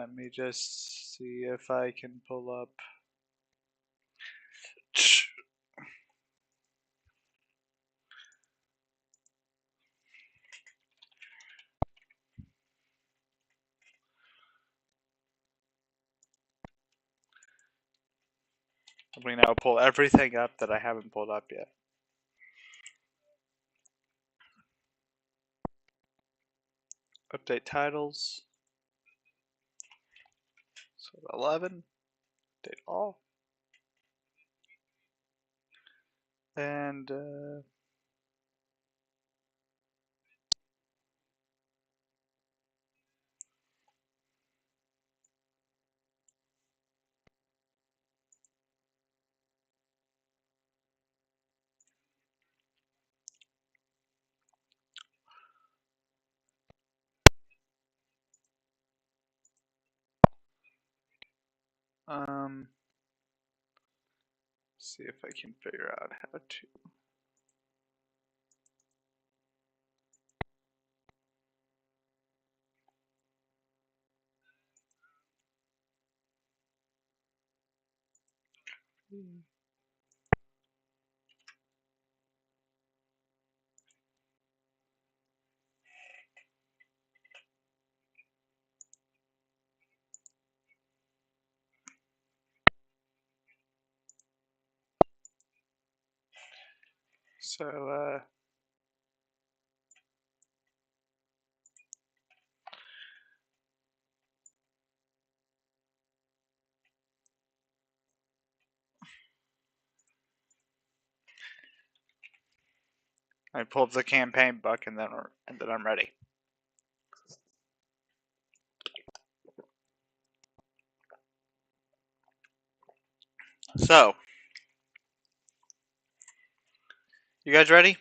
Let me just see if I can pull up. I'm going to now pull everything up that I haven't pulled up yet. Update titles. So 11. Update all. And see if I can figure out how to. So I pull up the campaign book and then I'm ready. So, you guys ready?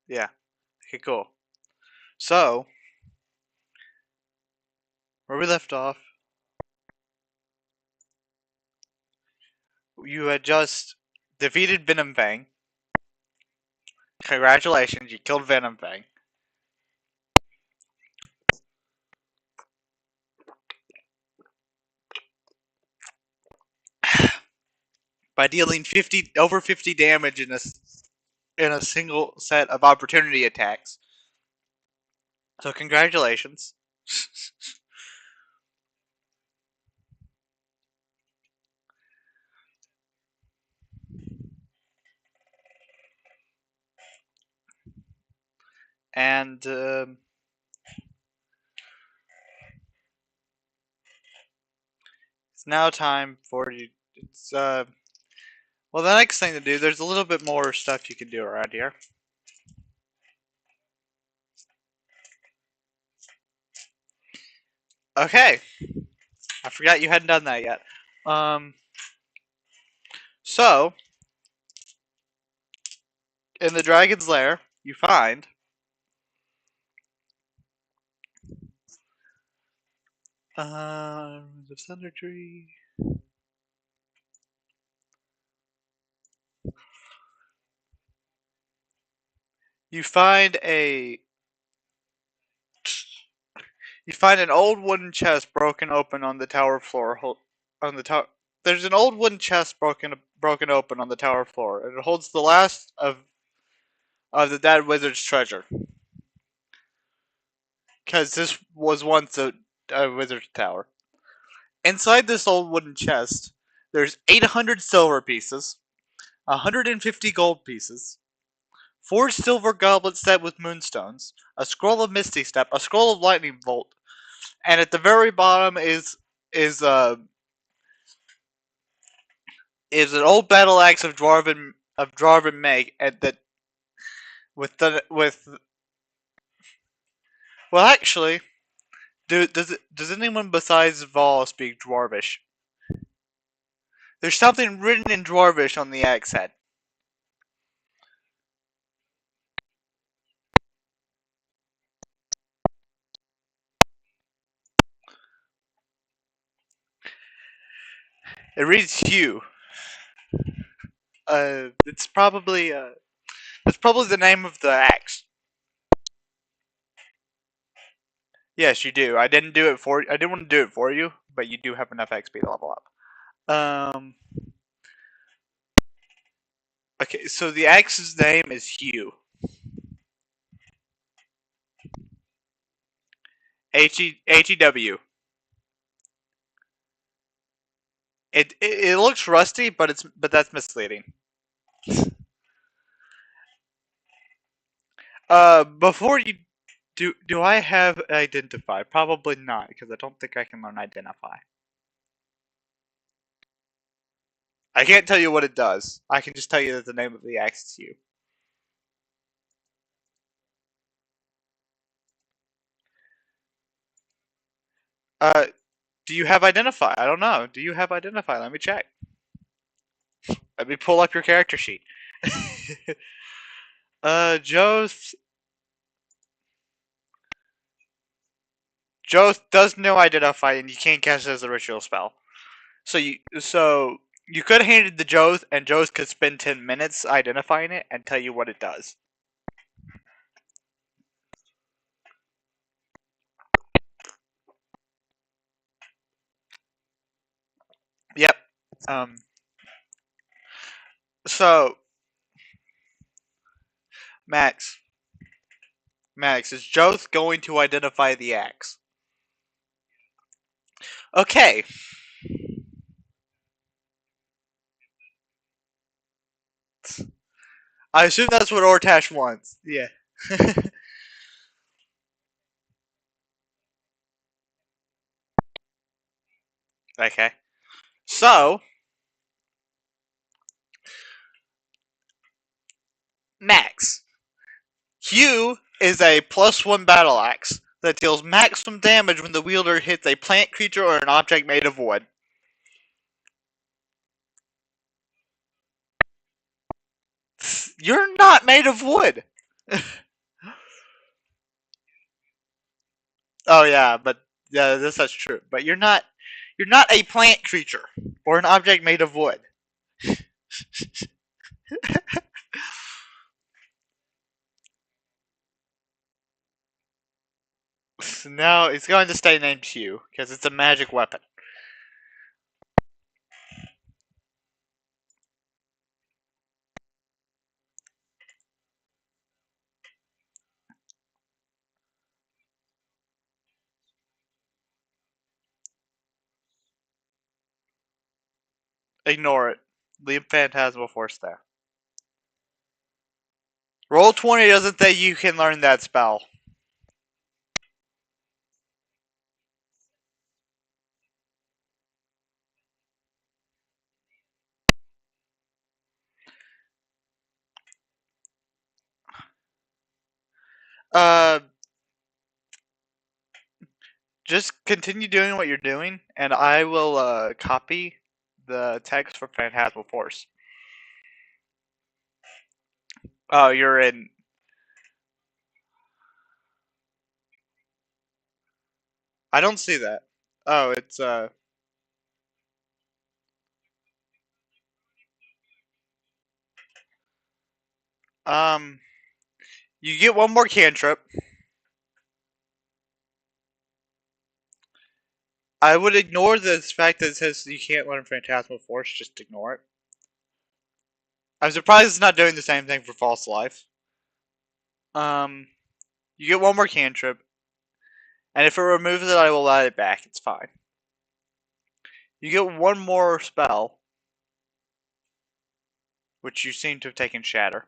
Yeah. Okay, cool. So, where we left off, you had just defeated Venom Fang. Congratulations, you killed Venom Fang. By dealing over 50 damage in a single set of opportunity attacks. So congratulations. And it's now time for you. It's well, the next thing to do. There's a little bit more stuff you can do around here. Okay, I forgot you hadn't done that yet. So in the dragon's lair, you find the thunder tree. You find an old wooden chest broken open on the tower floor. On the tower, there's an old wooden chest broken open on the tower floor, and it holds the last of the dead wizard's treasure. Because this was once a wizard's tower. Inside this old wooden chest, there's 800 silver pieces, 150 gold pieces, 4 silver goblets set with moonstones, a scroll of Misty Step, a scroll of Lightning Bolt, and at the very bottom is an old battle axe of Dwarven make, and that with well, actually, does anyone besides Vol speak Dwarvish? There's something written in Dwarvish on the axe head. It reads Hugh. It's probably the name of the axe. Yes, you do. I didn't want to do it for you, but you do have enough XP to level up. Okay, so the axe's name is Hugh. Hew. It looks rusty, but that's misleading. Before you do I have identify? Probably not, because I don't think I can learn identify. I can't tell you what it does. I can just tell you that the name of the axe is Hugh. Uh, do you have identify? I don't know. Do you have identify? Let me check. Let me pull up your character sheet. Joth. Joth does know identify, and you can't cast it as a ritual spell. So you could have handed the Joth, and Joth could spend 10 minutes identifying it and tell you what it does. Yep. Um. So Max, Max, is Joth going to identify the axe? Okay. I assume that's what Ortash wants. Yeah. Okay. So, Max, Hugh is a +1 battle axe that deals maximum damage when the wielder hits a plant, creature, or an object made of wood. You're not made of wood. Oh yeah, but yeah, that's true. But you're not a plant creature or an object made of wood. No, it's going to stay named Hugh because it's a magic weapon. Ignore it. Leave Phantasmal Force there. Roll 20 doesn't say you can learn that spell. Uh, just continue doing what you're doing, and I will copy the text for Phantasmal Force. Oh, you're in. I don't see that. Oh, it's um. You get one more cantrip. I would ignore the fact that it says you can't learn Phantasmal Force. Just ignore it. I'm surprised it's not doing the same thing for False Life. Um, you get one more cantrip, and if it removes it, I will add it back. It's fine. You get one more spell, which you seem to have taken Shatter.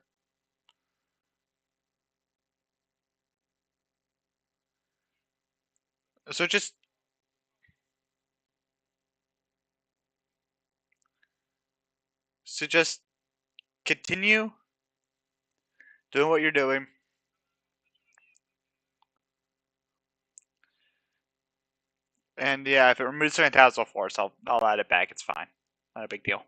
So just continue doing what you're doing, and yeah, if it removes Phantasmal Force, I'll add it back. It's fine. Not a big deal.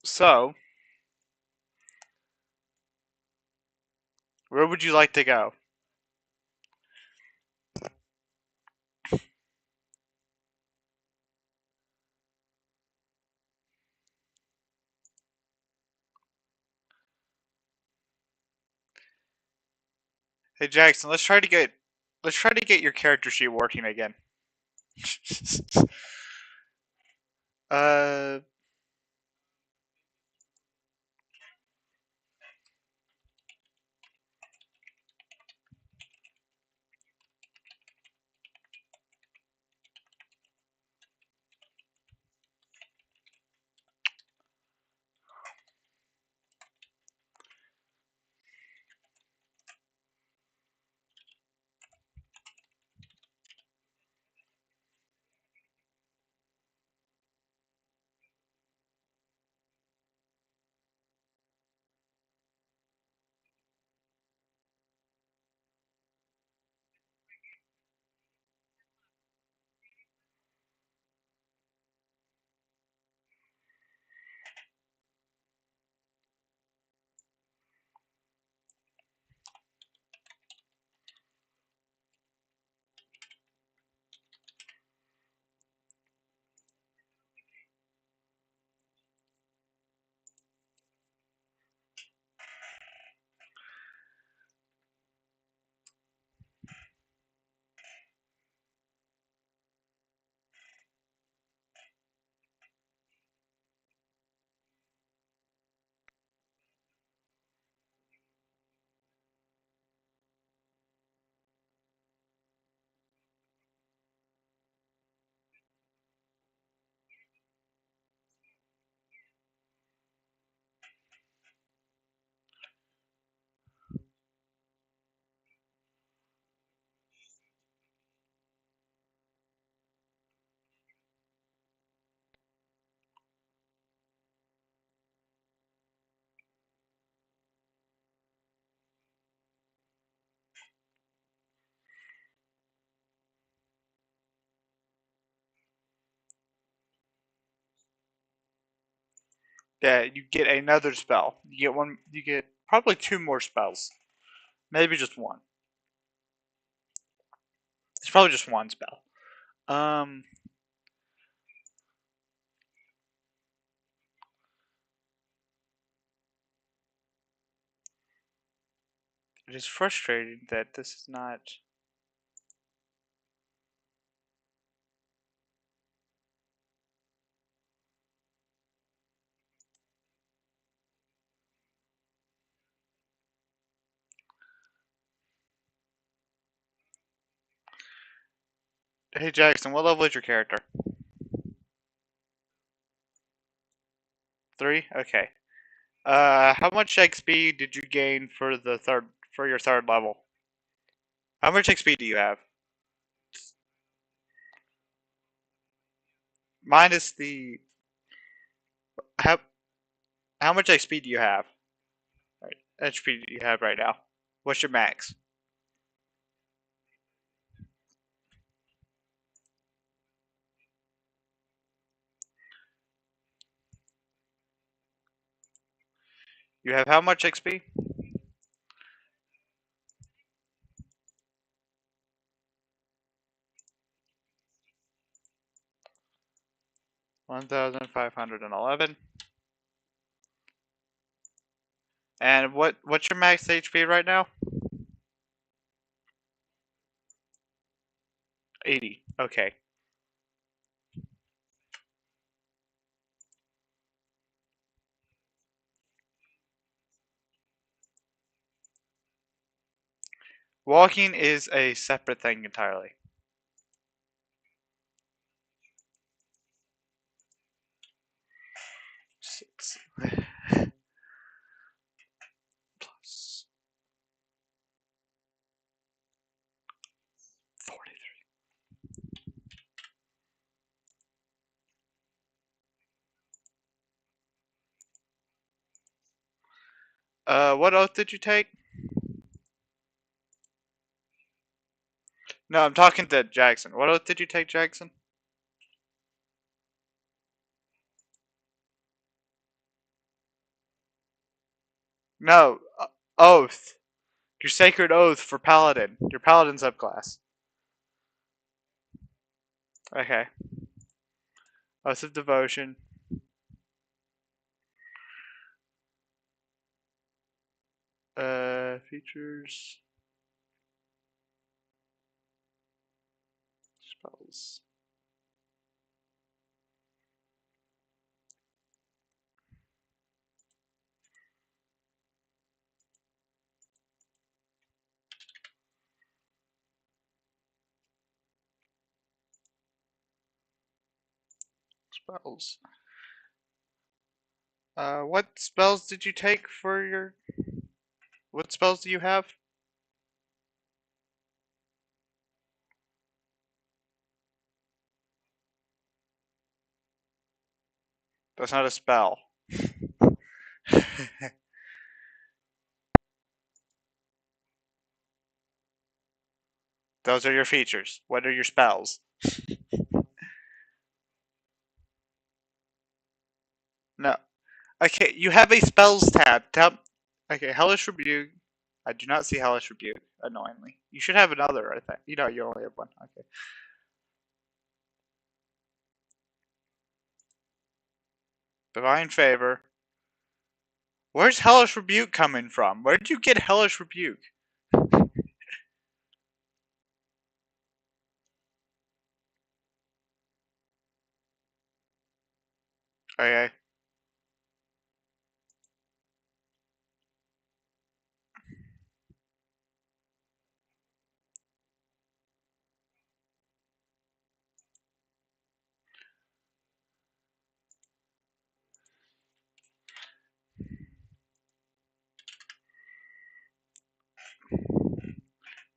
So, where would you like to go? Hey Jackson, let's try to get your character sheet working again. uh, yeah, you get another spell. You get one. You get probably two more spells. Maybe just one. It's probably just one spell. Um, it is frustrating that this is not. Hey Jackson, what level is your character? 3. Okay. How much XP did you gain for your third level? How much XP do you have? Minus the how how much XP do you have? Right, HP do you have right now? What's your max? You have how much XP? 1,511. And what's your max HP right now? 80. Okay. Walking is a separate thing entirely. 6 plus 43. What oath did you take? No, I'm talking to Jackson. What oath did you take, Jackson? No, oath. Your sacred oath for paladin. Your paladin subclass. Okay. Oath of devotion. Features. is spells. What spells did you take for your? What spells do you have? That's not a spell. Those are your features. What are your spells? No. Okay, you have a spells tab. Okay, Hellish Rebuke. I do not see Hellish Rebuke, annoyingly. You should have another, I think. You know, you only have one. Okay. Divine Favor. Where's Hellish Rebuke coming from? Where did you get Hellish Rebuke? Okay.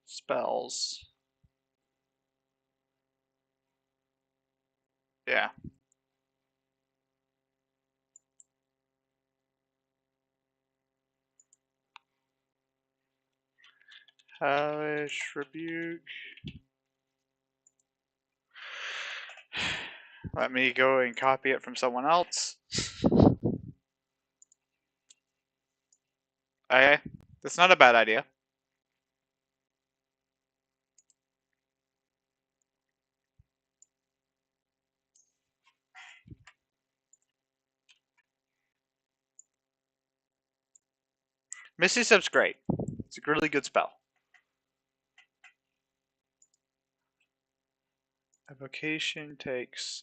Spells. Yeah. Hellish Rebuke. Let me go and copy it from someone else. Okay. That's not a bad idea. Misty Step's great. It's a really good spell. Evocation takes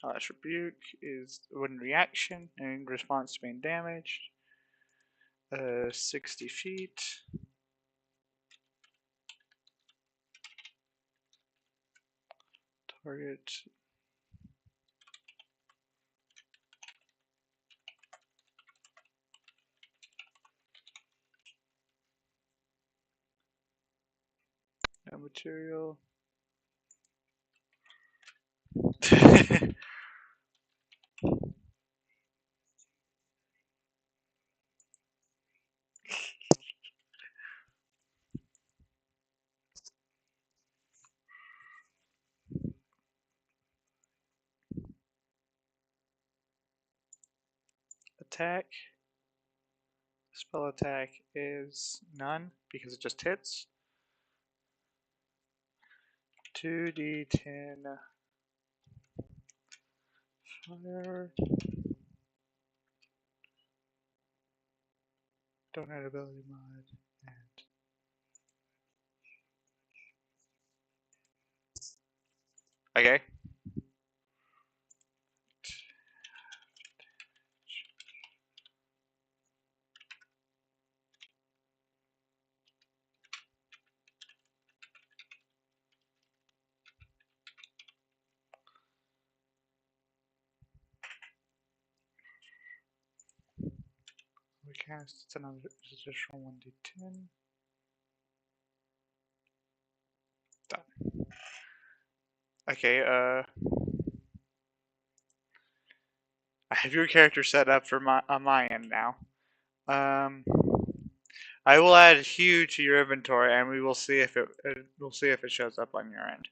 Hellish Rebuke is one reaction in response to being damaged. 60 feet. Target. No material. Attack. Spell attack is none because it just hits. 2d10 fire. Don't add ability mod. And okay. We cast it's another additional 1d10. Done. Okay, I have your character set up for on my end now. I will add Hue to your inventory, and we will see if it shows up on your end.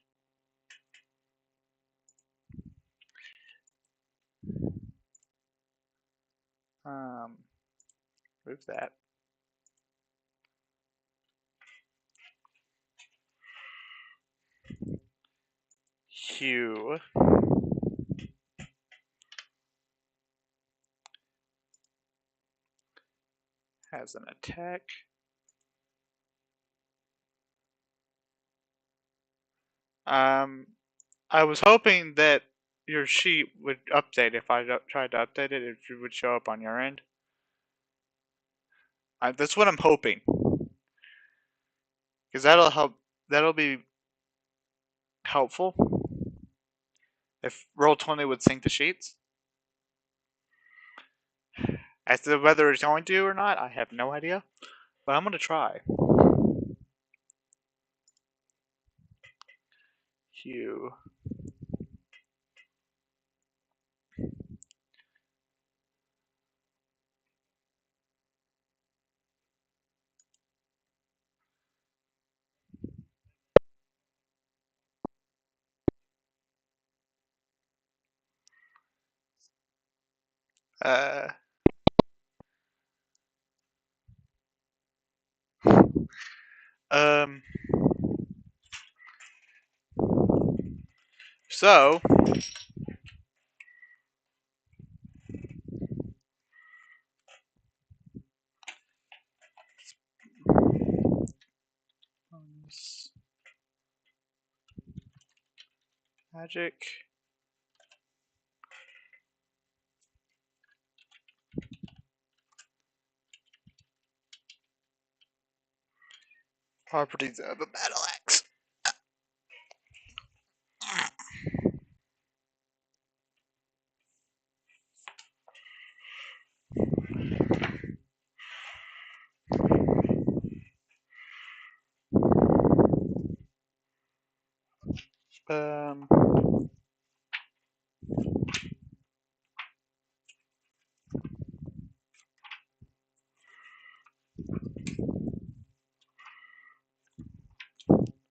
Move that. Hue. as an attack. I was hoping that your sheet would update if I tried to update it, if it would show up on your end. That's what I'm hoping. Because that'll help. That'll be helpful. If Roll20 would sync the sheets. As to whether it's going to or not, I have no idea. But I'm going to try. Hue. Uh, um, so, magic. Properties of a battle axe. Um,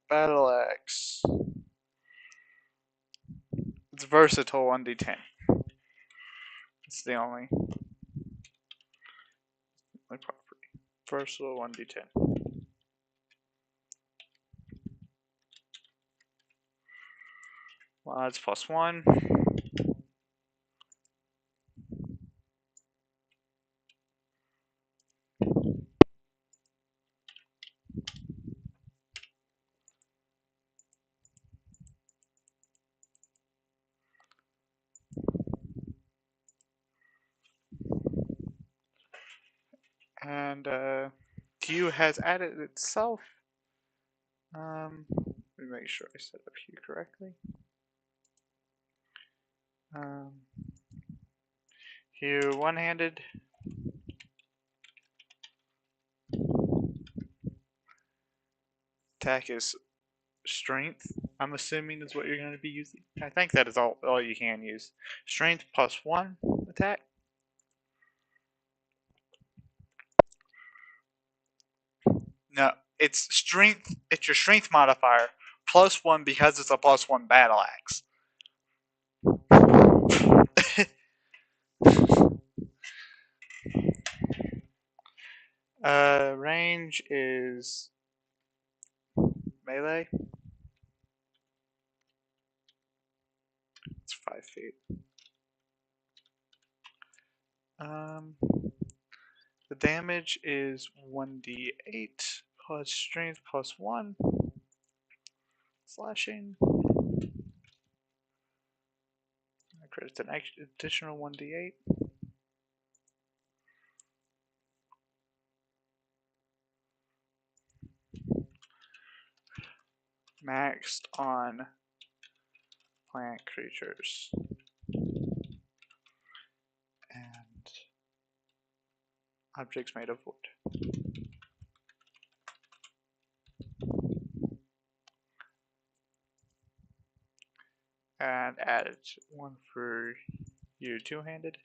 battle axe. It's versatile 1d10. It's the only property. Versatile 1d10. Well, that's +1. And Q has added itself. Let me make sure I set up Q correctly. Q one-handed. Attack is strength. I'm assuming is what you're going to be using. I think that is all you can use. Strength +1 attack. No, it's strength. It's your strength modifier +1 because it's a +1 battle axe. Range is melee. It's 5 feet. The damage is 1d8 plus strength +1. Slashing. It's an additional 1d8. Maxed on plant creatures. And objects made of wood. And added one for you two-handed.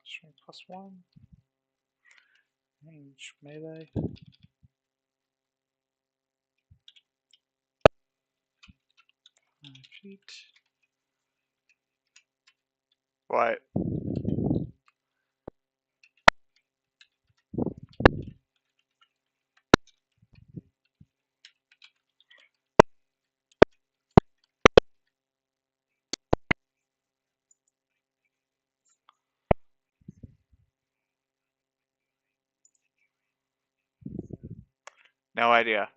Strength +1. Range melee. 5 feet. What? No idea.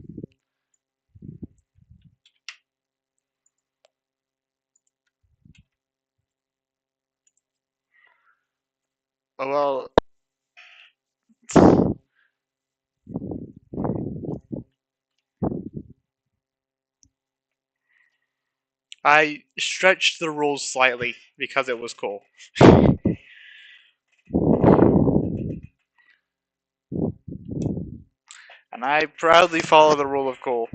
Well, I stretched the rules slightly because it was cool. And I proudly follow the rule of cool.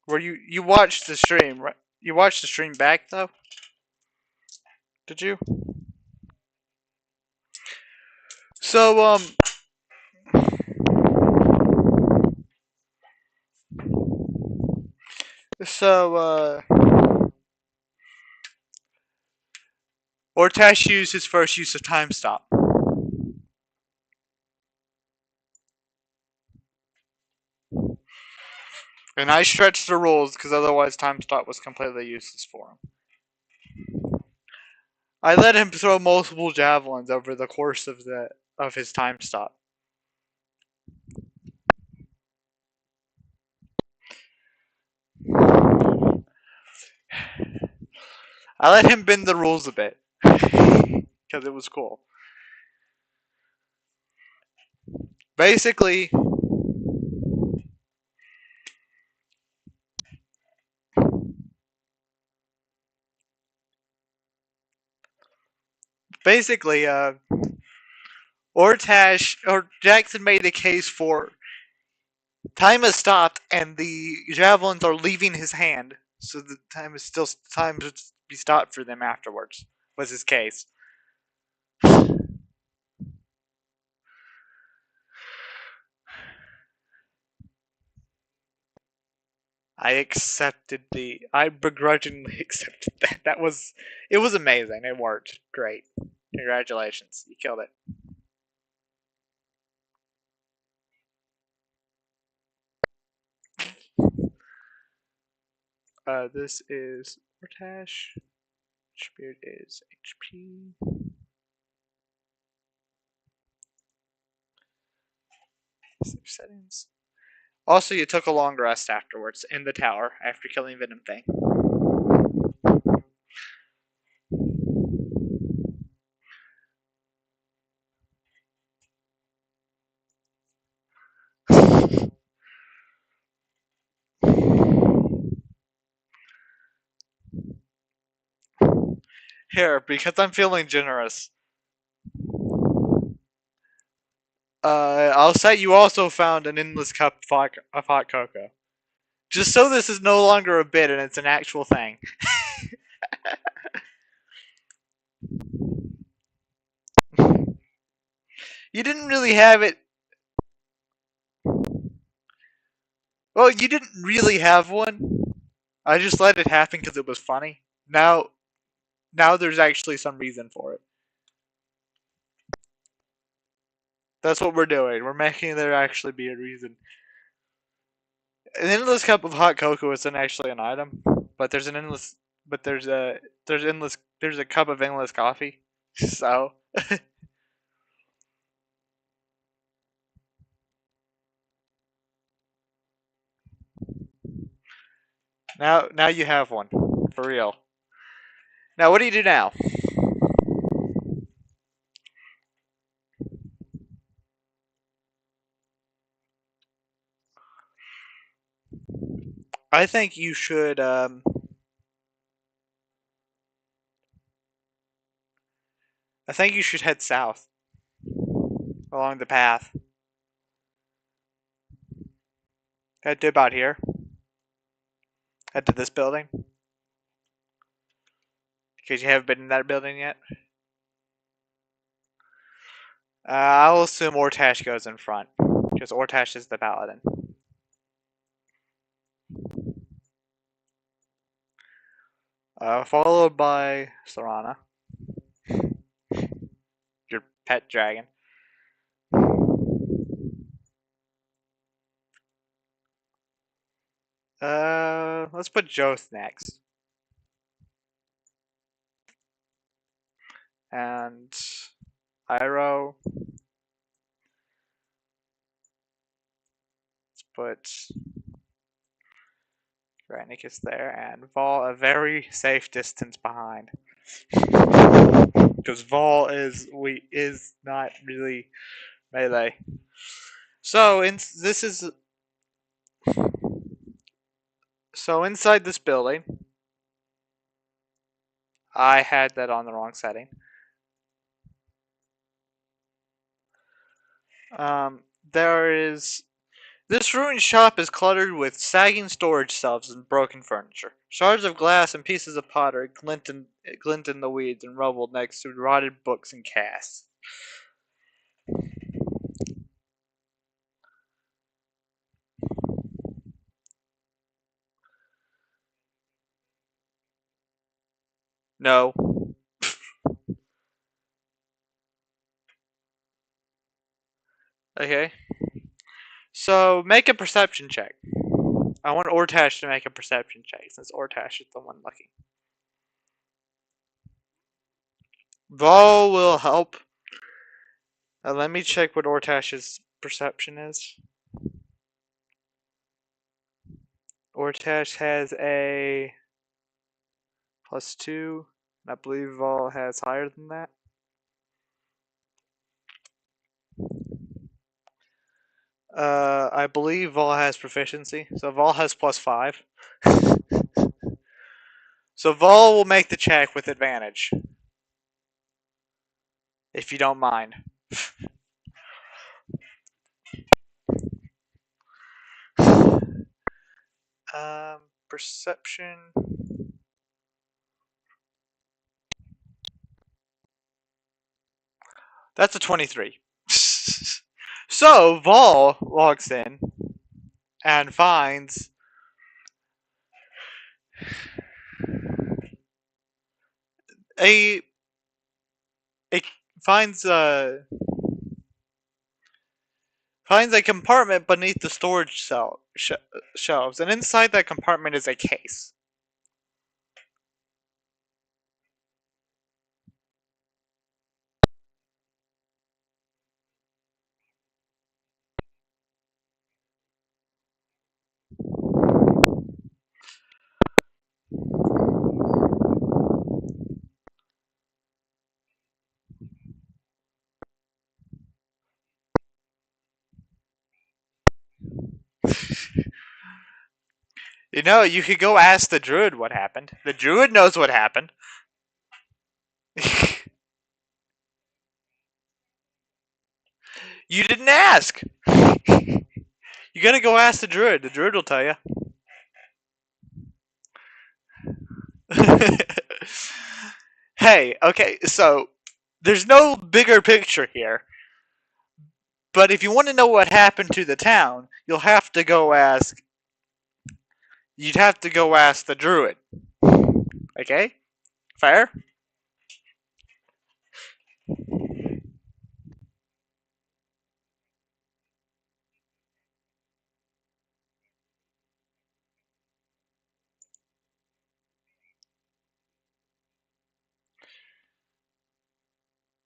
Where you watched the stream, right? You watched the stream back though? Did you? So so Ortash used his first use of time stop. And I stretched the rules because otherwise time stop was completely useless for him. I let him throw multiple javelins over the course of his time stop. I let him bend the rules a bit because it was cool. Basically, basically, Ortash or Jackson made a case for time has stopped and the javelins are leaving his hand, so the time to be stopped for them afterwards. Was his case. I begrudgingly accepted that. It was amazing. It worked. Great. Congratulations. You killed it. This is Ortash. Spirit is HP. Save settings. Also, you took a long rest afterwards in the tower after killing Venom Thing. Here, because I'm feeling generous. I'll say you also found an endless cup of hot cocoa. Just so this is no longer a bit and it's an actual thing. You didn't really have it. Well, you didn't really have one. I just let it happen because it was funny. Now there's actually some reason for it. That's what we're doing. We're making there actually be a reason. An endless cup of hot cocoa isn't actually an item, but there's a cup of endless coffee. So now you have one for real. Now what do you do now? I think you should I think you should head south along the path. Head to about here. Head to this building because you haven't been in that building yet. I'll assume Ortash goes in front because Ortash is the paladin. Followed by Sarana, your pet dragon. Let's put Joth next. and Iroh. Let's put Granicus there, and Vol a very safe distance behind. Because Vol is not really melee. So inside this building, I had that on the wrong setting. There is This ruined shop is cluttered with sagging storage shelves and broken furniture. Shards of glass and pieces of pottery glint in the weeds and rubble next to rotted books and casts. No. Okay. So make a perception check. I want Ortash to make a perception check since Ortash is the one looking. Vol will help. Let me check what Ortash's perception is. Ortash has a +2. I believe Vol has higher than that. I believe Vol has proficiency, so Vol has +5. So Vol will make the check with advantage, if you don't mind. Perception. That's a 23. So Vol logs in and finds a it finds a compartment beneath the storage shelves, and inside that compartment is a case. You know, you could go ask the druid what happened. The druid knows what happened. You didn't ask. You gotta go ask the druid. The druid will tell you. Hey, okay, so there's no bigger picture here. But if you want to know what happened to the town, you'll have to go ask. You'd have to go ask the druid. Okay? Fair?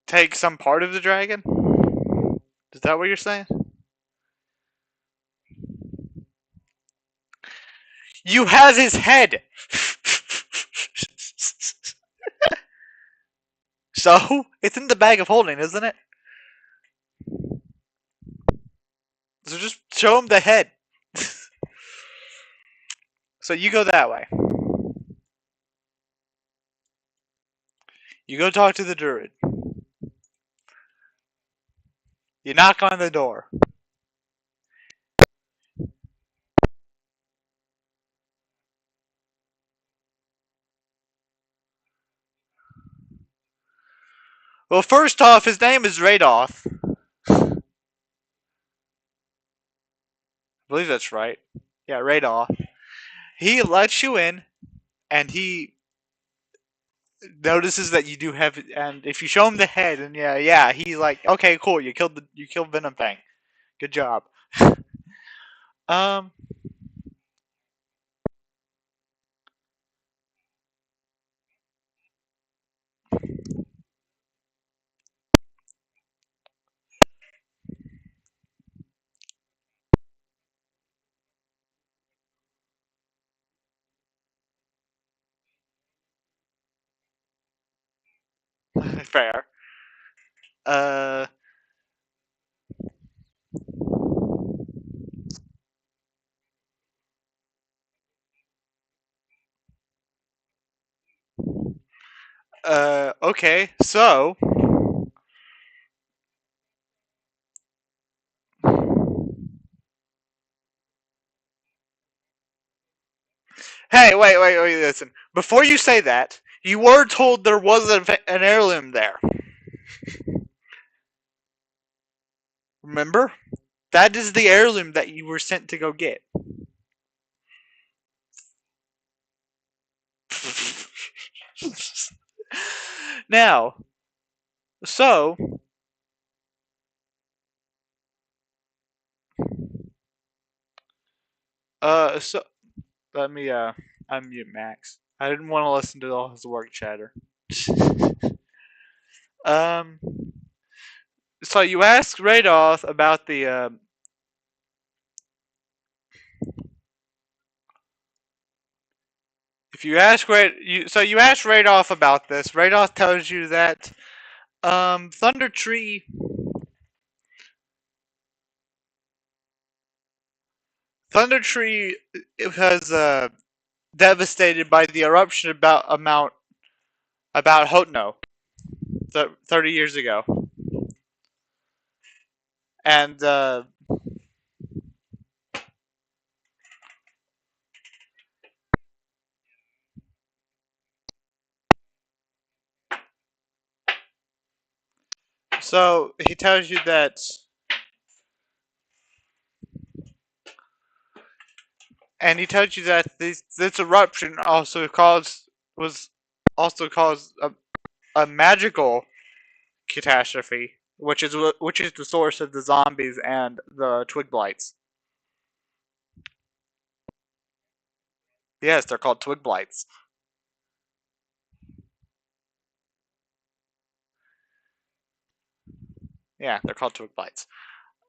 Take some part of the dragon? Is that what you're saying? You have his head! So? It's in the bag of holding, isn't it? So just show him the head. So you go that way. You go talk to the druid. You knock on the door. Well, first off, his name is Radoth. I believe that's right. Yeah, Radoth. He lets you in, and he notices that you do have, and if you show him the head, and yeah, he's like, okay, cool, you killed Venom Fang, good job. um, fair. Uh, okay, so hey, wait, listen. Before you say that, you were told there was an heirloom there. Remember? That is the heirloom that you were sent to go get. Now, so, so let me unmute Max. I didn't want to listen to all his work chatter. um, so you asked Radoth about the if you ask you asked Radoff about this. Radoff tells you that Thunder Tree was devastated by the eruption about Hotno 30 years ago, and so he tells you that, and he tells you that this eruption was also caused a magical catastrophe, which is the source of the zombies and the twig blights. Yes, they're called twig blights. Yeah, they're called twig blights.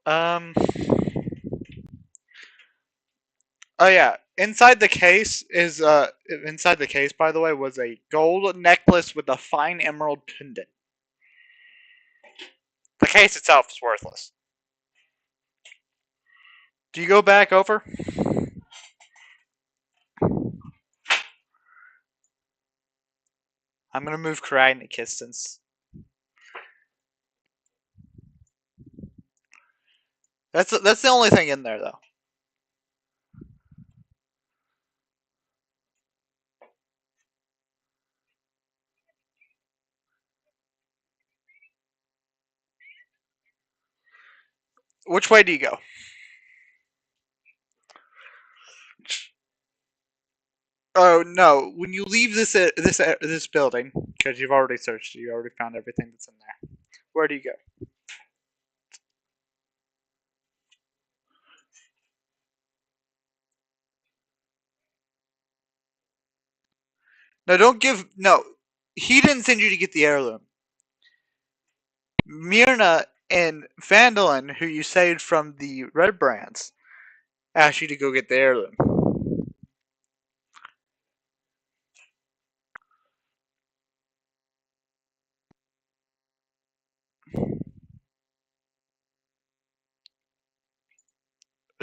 Um. Oh yeah. Inside the case, by the way, was a gold necklace with a fine emerald pendant. The case itself is worthless. Do you go back over? I'm gonna move Karai to distance. That's the only thing in there though. Which way do you go? Oh no! When you leave this building, because you've already searched, you already found everything that's in there. Where do you go? No, don't give. No, he didn't send you to get the heirloom. Myrna and Vandalin, who you saved from the Red Brands, asked you to go get the heirloom.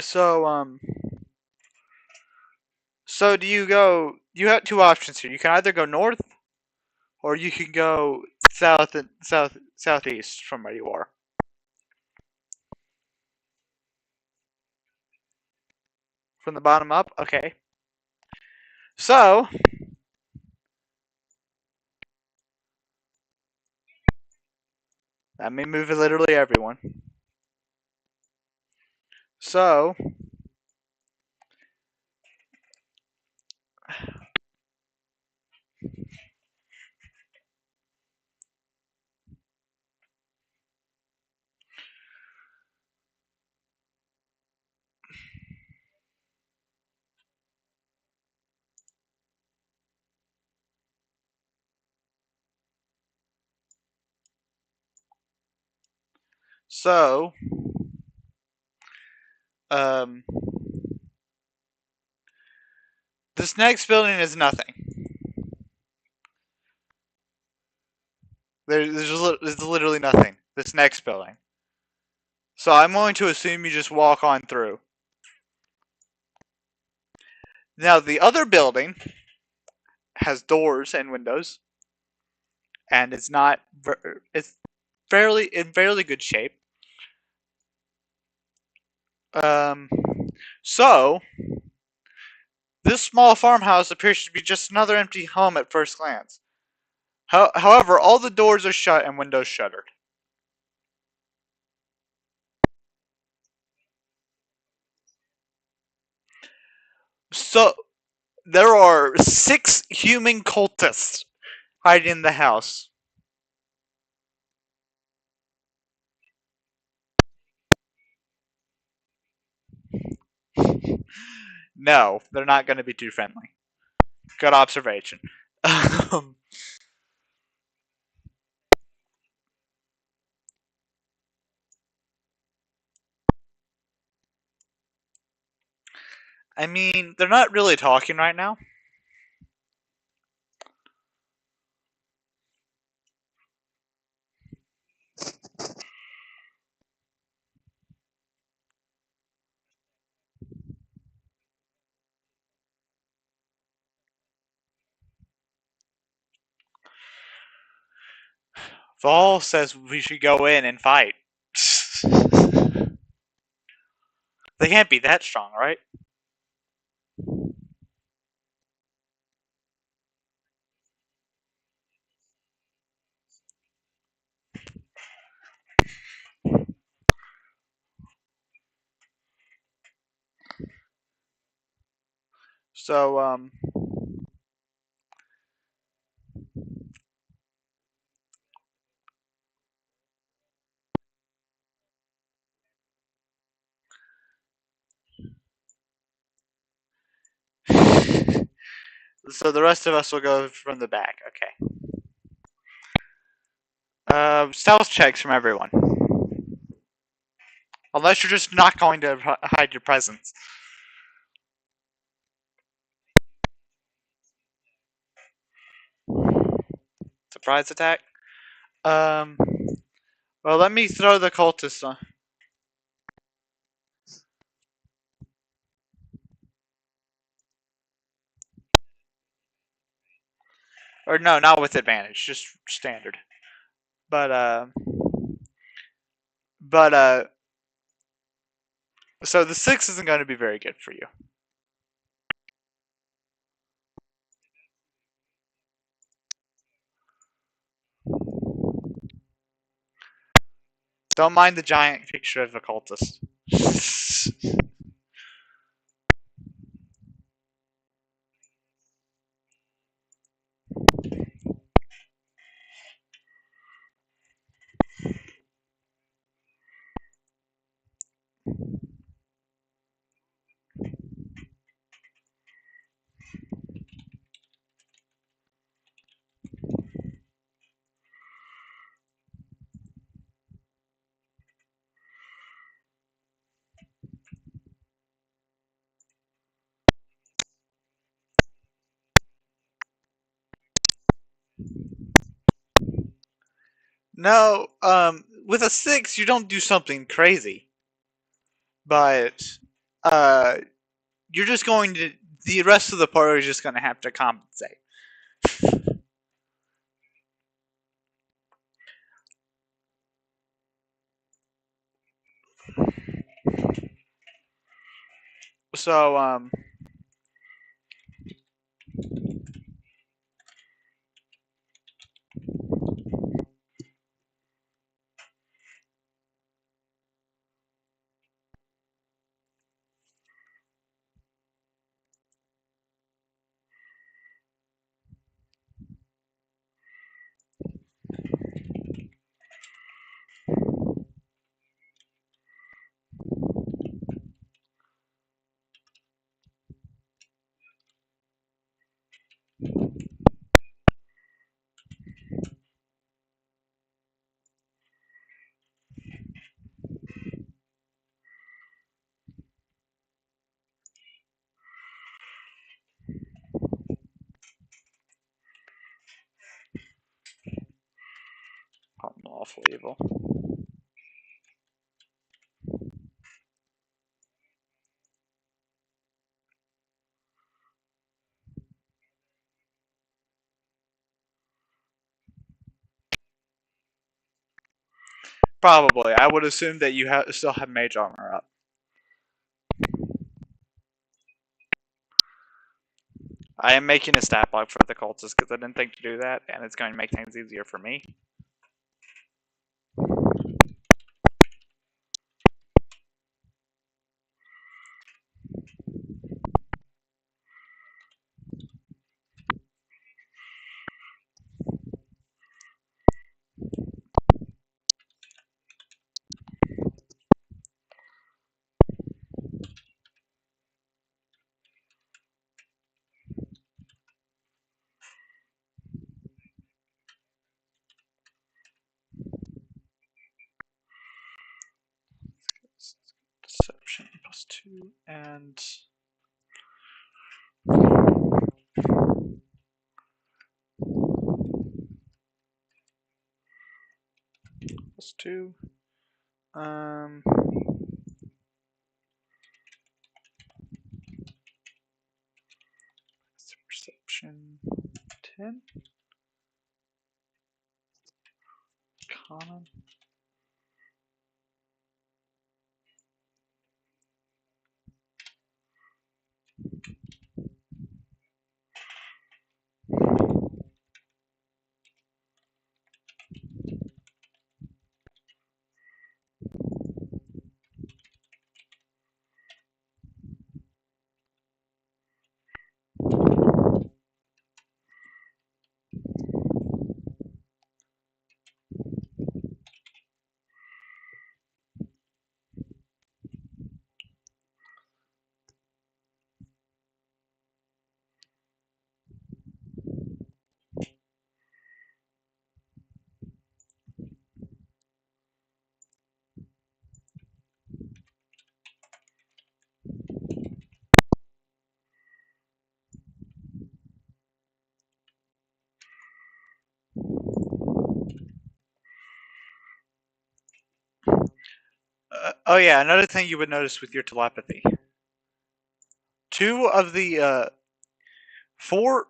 So, so do you go? You have two options here. You can either go north, or you can go southeast from where you are. From the bottom up. Okay. So, let me move literally everyone. So, so, um, this next building is nothing. There's literally nothing. This next building. So I'm going to assume you just walk on through. Now the other building has doors and windows, and it's fairly in fairly good shape. Um, so this small farmhouse appears to be just another empty home at first glance. However, all the doors are shut and windows shuttered. So there are 6 human cultists hiding in the house. No, they're not going to be too friendly. Good observation. Um, I mean, they're not really talking right now. Vol says we should go in and fight. They can't be that strong, right? So, so the rest of us will go from the back. Okay. Stealth checks from everyone. Unless you're just not going to hide your presence. Surprise attack. Um. Well, let me throw the cultist on. Or no, not with advantage, just standard. But but so the 6 isn't going to be very good for you. Don't mind the giant picture of the cultist. No, with a 6, you don't do something crazy, but uh, you're just going to. The rest of the party is just going to have to compensate. So, powerful evil. Probably. I would assume that you still have mage armor up. I am making a stat block for the cultists because I didn't think to do that, and it's going to make things easier for me. Deception +2 and +2. Perception 10. Common. Oh yeah, another thing you would notice with your telepathy. Two of the four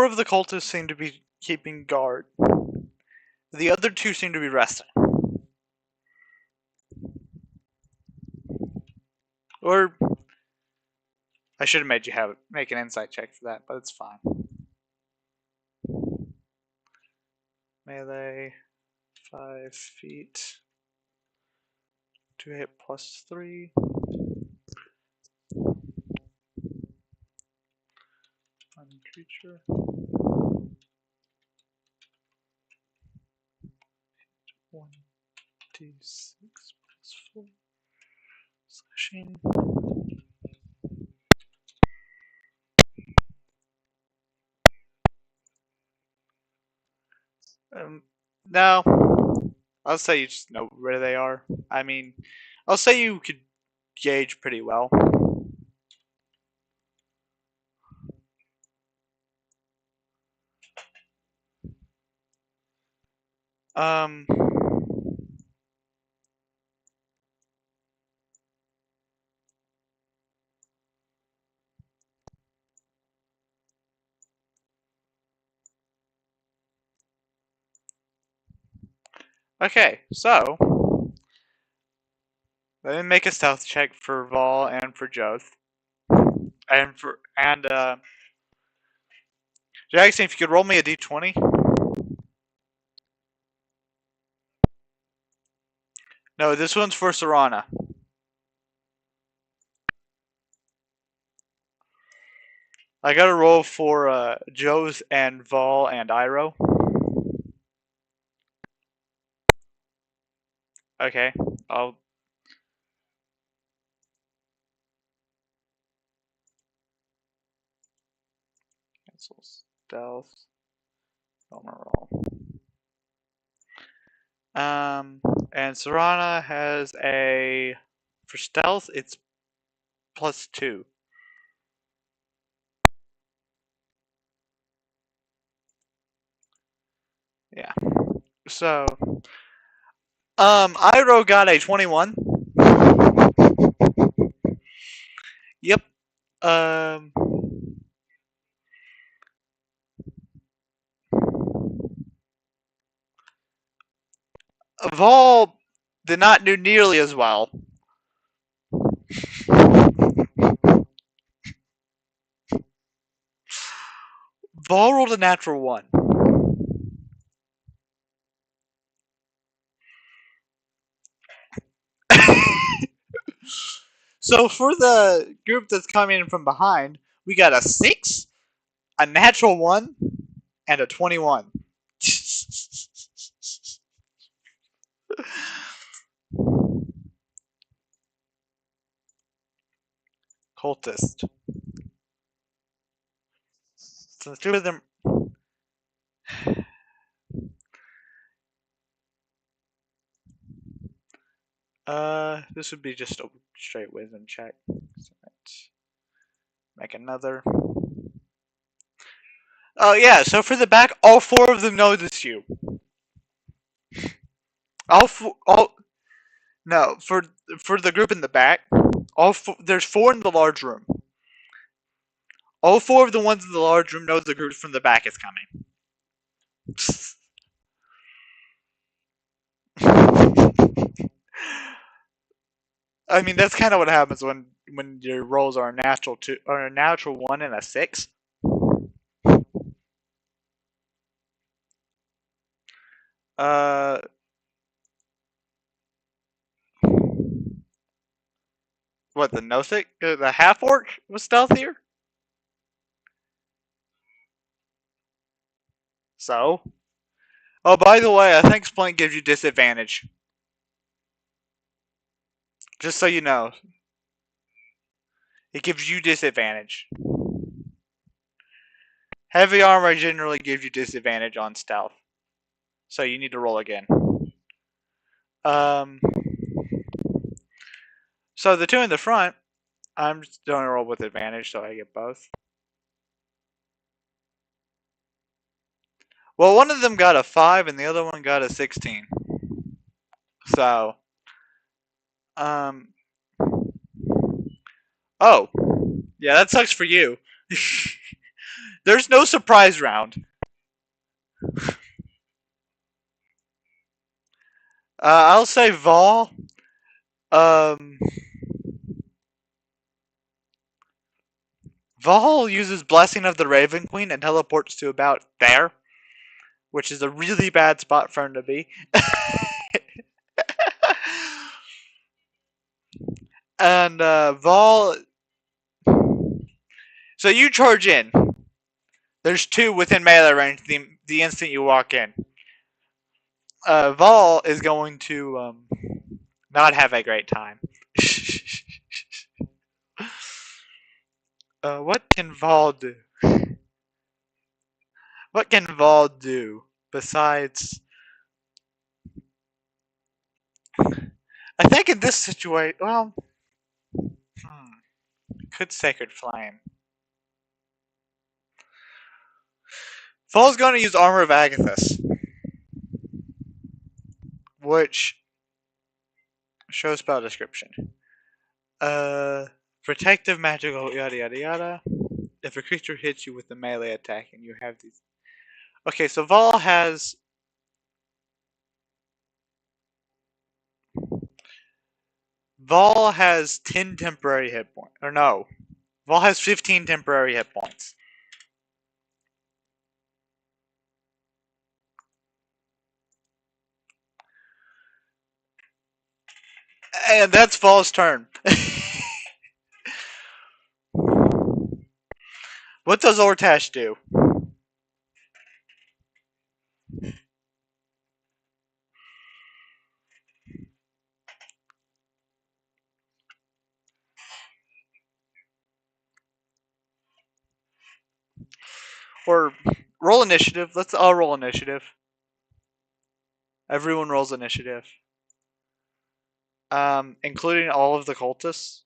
of the cultists seem to be keeping guard. The other two seem to be resting. Or I should have made you make an insight check for that, but it's fine. Melee, 5 feet. 2 hit +3. One creature. 1d6 +4. Slashing. No. I'll say you just know where they are. I mean, I'll say you could gauge pretty well. Um. Okay, so let me make a stealth check for Vol and for Joth, and Jackson, if you could roll me a d20. No, this one's for Serana. I got a roll for Joth and Vol and Iro. Okay, I'll. Cancel stealth. Normal roll. And Serana has a. For stealth, it's +2. Yeah. So, Iro got a 21. Yep. Um, Vol did not do nearly as well. Vol rolled a natural 1. So for the group that's coming in from behind, we got a 6, a natural 1, and a 21. Cultist. So the two of them. This would be just a straight wisdom check. So let's make another. Oh yeah. So for the back, all 4 of them notice you. All. No, for the group in the back, there's 4 in the large room. All 4 of the ones in the large room know the group from the back is coming. I mean, that's kind of what happens when your rolls are a natural 1 and a 6. Uh, what the Nosik, the half orc was stealthier. So, oh, by the way, I think Splint gives you disadvantage. Just so you know, it gives you disadvantage. Heavy armor generally gives you disadvantage on stealth, so you need to roll again. Um, so the 2 in the front, I'm just going to roll with advantage, so I get both. Well, one of them got a 5 and the other one got a 16. So, um, oh, yeah, that sucks for you. There's no surprise round. I'll say Vol. Um, Vol uses Blessing of the Raven Queen and teleports to about there, which is a really bad spot for him to be. And Vol. So you charge in. There's 2 within melee range the instant you walk in. Vol is going to not have a great time. What can Vol do? What can Vol do besides? I think in this situation, well, could Sacred Flame. Vol's going to use Armor of Agathis, which shows spell description. Protective, magical, yada yada yada. If a creature hits you with a melee attack and you have these. Okay, so Vol has. Vol has 10 temporary hit points. Or no. Vol has 15 temporary hit points. And that's Vol's turn. What does Ortash do? Or roll initiative. Let's all roll initiative. Everyone rolls initiative. Including all of the cultists.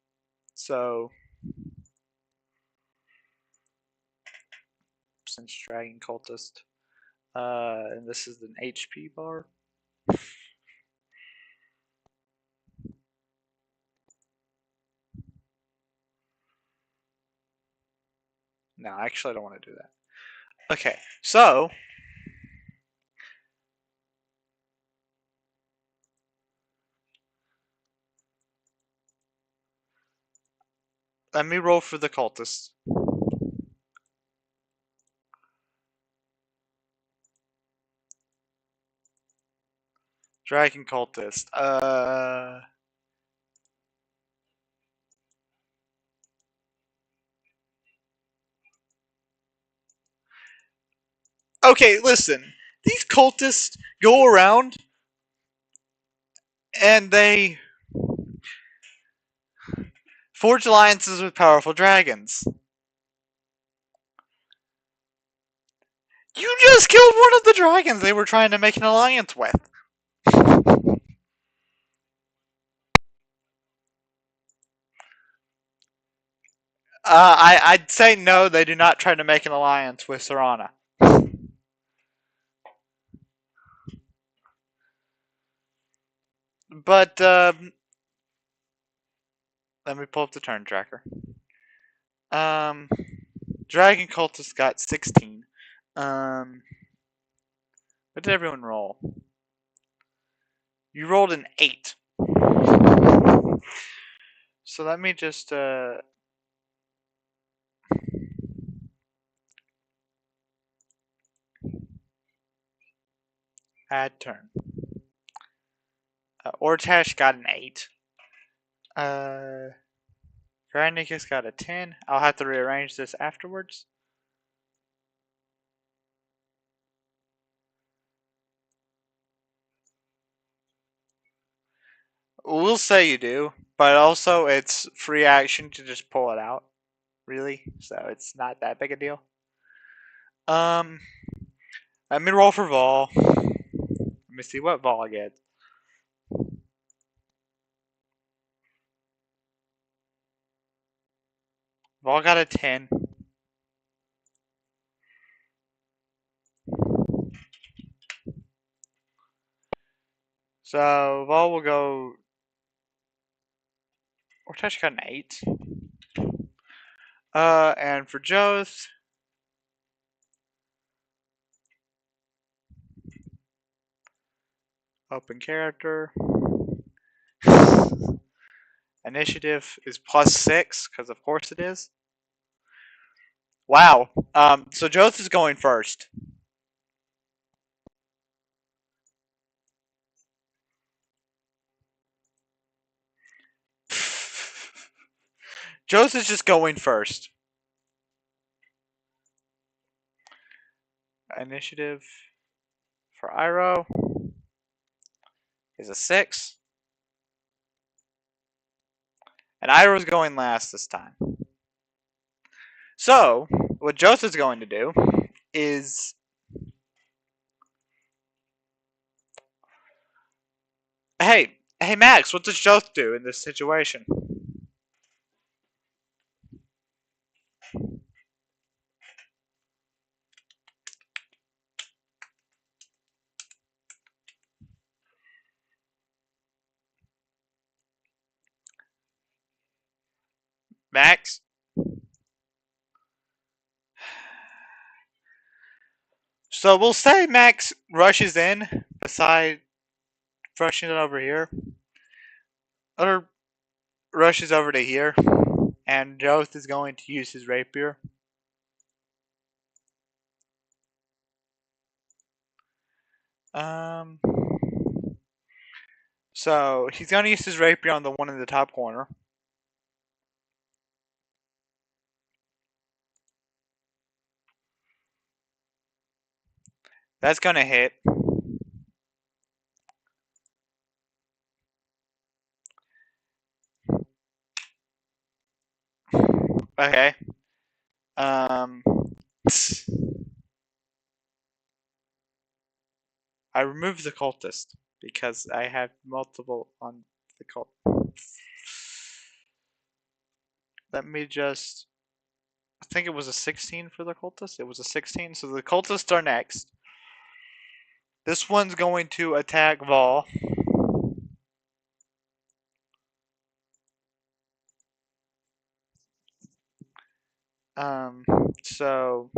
So, since Dragon Cultist. And this is an HP bar. No, actually, I don't want to do that. Okay, so let me roll for the cultist. Dragon cultist. Okay, listen. These cultists go around and they forge alliances with powerful dragons. You just killed one of the dragons they were trying to make an alliance with. I'd say no, they do not try to make an alliance with Serana. But, let me pull up the turn tracker. Dragon cultist got 16. What did everyone roll? You rolled an 8. So let me just, add turn. Ortash got an 8. Granicus got a 10. I'll have to rearrange this afterwards. We'll say you do, but also it's free action to just pull it out, really. So it's not that big a deal. Let me roll for Vol. Let me see what Vol gets. Vol got a 10. So Vol will go. Ortesh got an 8. And for Joth, open character. Initiative is +6, because of course it is. Wow. So Joth is going first. Joth is just going first. Initiative for Iroh is a 6. And Iroh's going last this time. So, what Joth is going to do is. Hey, Max, what does Joth do in this situation? Max? So we'll say Max rushes in beside rushing it over here. Or rushes over to here. And Joth is going to use his rapier. So he's going to use his rapier on the one in the top corner. That's going to hit. Okay. I removed the cultist because I have multiple on the cult. Let me just. I think it was a 16 for the cultist. It was a 16, so the cultists are next. This one's going to attack Vol. So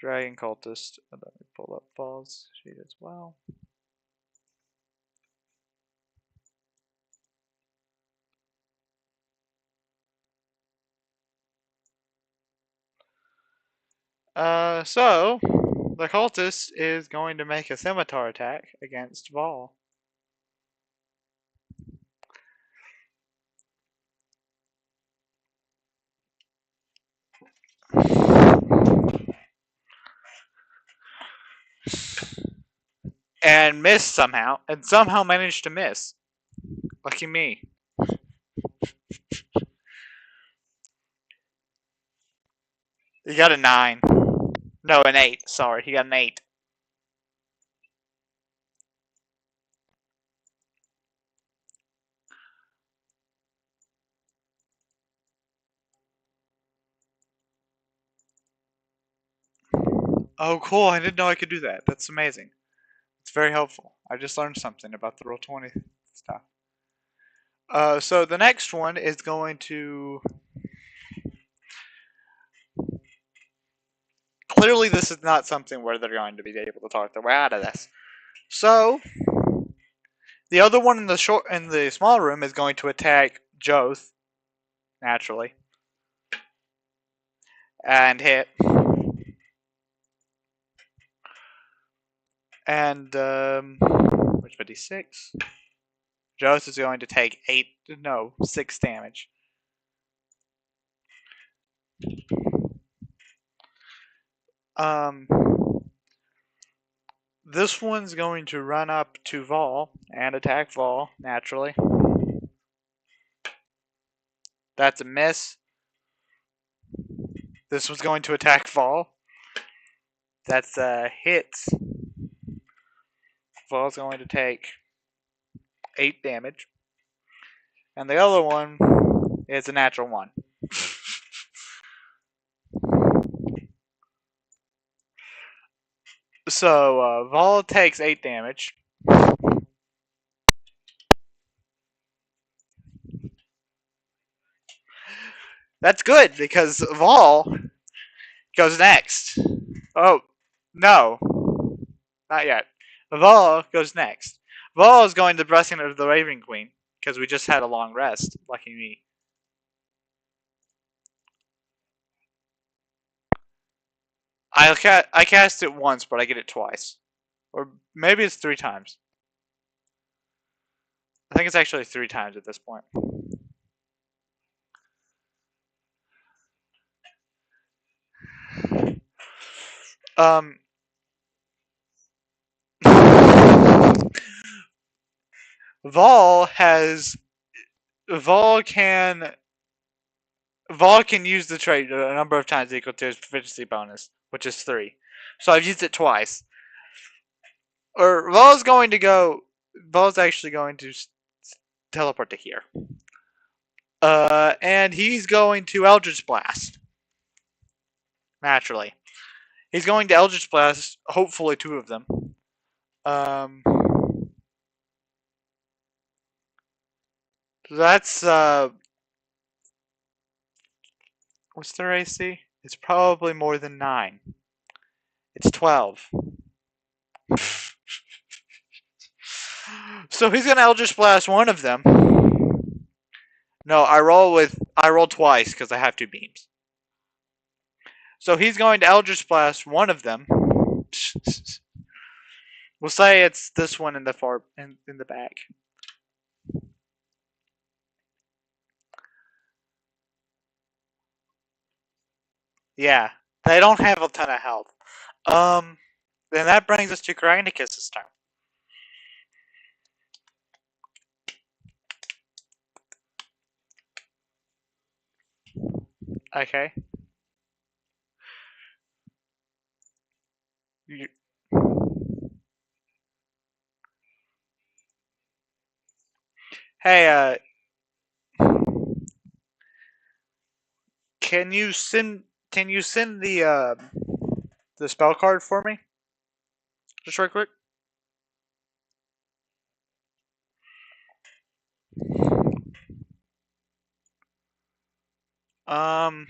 Dragon Cultist. Let me pull up Paul's sheet as well. So the cultist is going to make a scimitar attack against Vol. And missed somehow, and somehow managed to miss. Lucky me. He got a 9. No, an 8. Sorry, he got an 8. Oh, cool. I didn't know I could do that. That's amazing. It's very helpful. I just learned something about the Roll20 stuff. So the next one is going to... Clearly this is not something where they're going to be able to talk their way out of this. So, the other one in the small room is going to attack Joth, naturally. And hit. And, which would be 6. Joth is going to take 6 damage. This one's going to run up to Vol and attack Vol, naturally. That's a miss. This one's going to attack Vol. That's a hit. Vol's going to take 8 damage. And the other one is a natural 1. So, Vol takes 8 damage. That's good, because Vol goes next. Oh, no. Not yet. Vol goes next. Vol is going to Blessing of the Raven Queen, because we just had a long rest. Lucky me. I cast it once, but I get it twice. Or maybe it's 3 times. I think it's actually 3 times at this point. Vol has... Vol can use the trait a number of times equal to his proficiency bonus, which is 3. So I've used it twice. Or Vol's actually going to teleport to here. And he's going to Eldritch Blast. Naturally. He's going to Eldritch Blast, hopefully 2 of them. That's, what's their AC? It's probably more than 9. It's 12. So he's gonna Eldritch Blast one of them. No, I roll twice because I have 2 beams. So he's going to Eldritch Blast one of them. We'll say it's this one in the back. Yeah, they don't have a ton of health. Then that brings us to Granicus's turn. Okay. Hey, can you send the spell card for me? Just right quick. Um,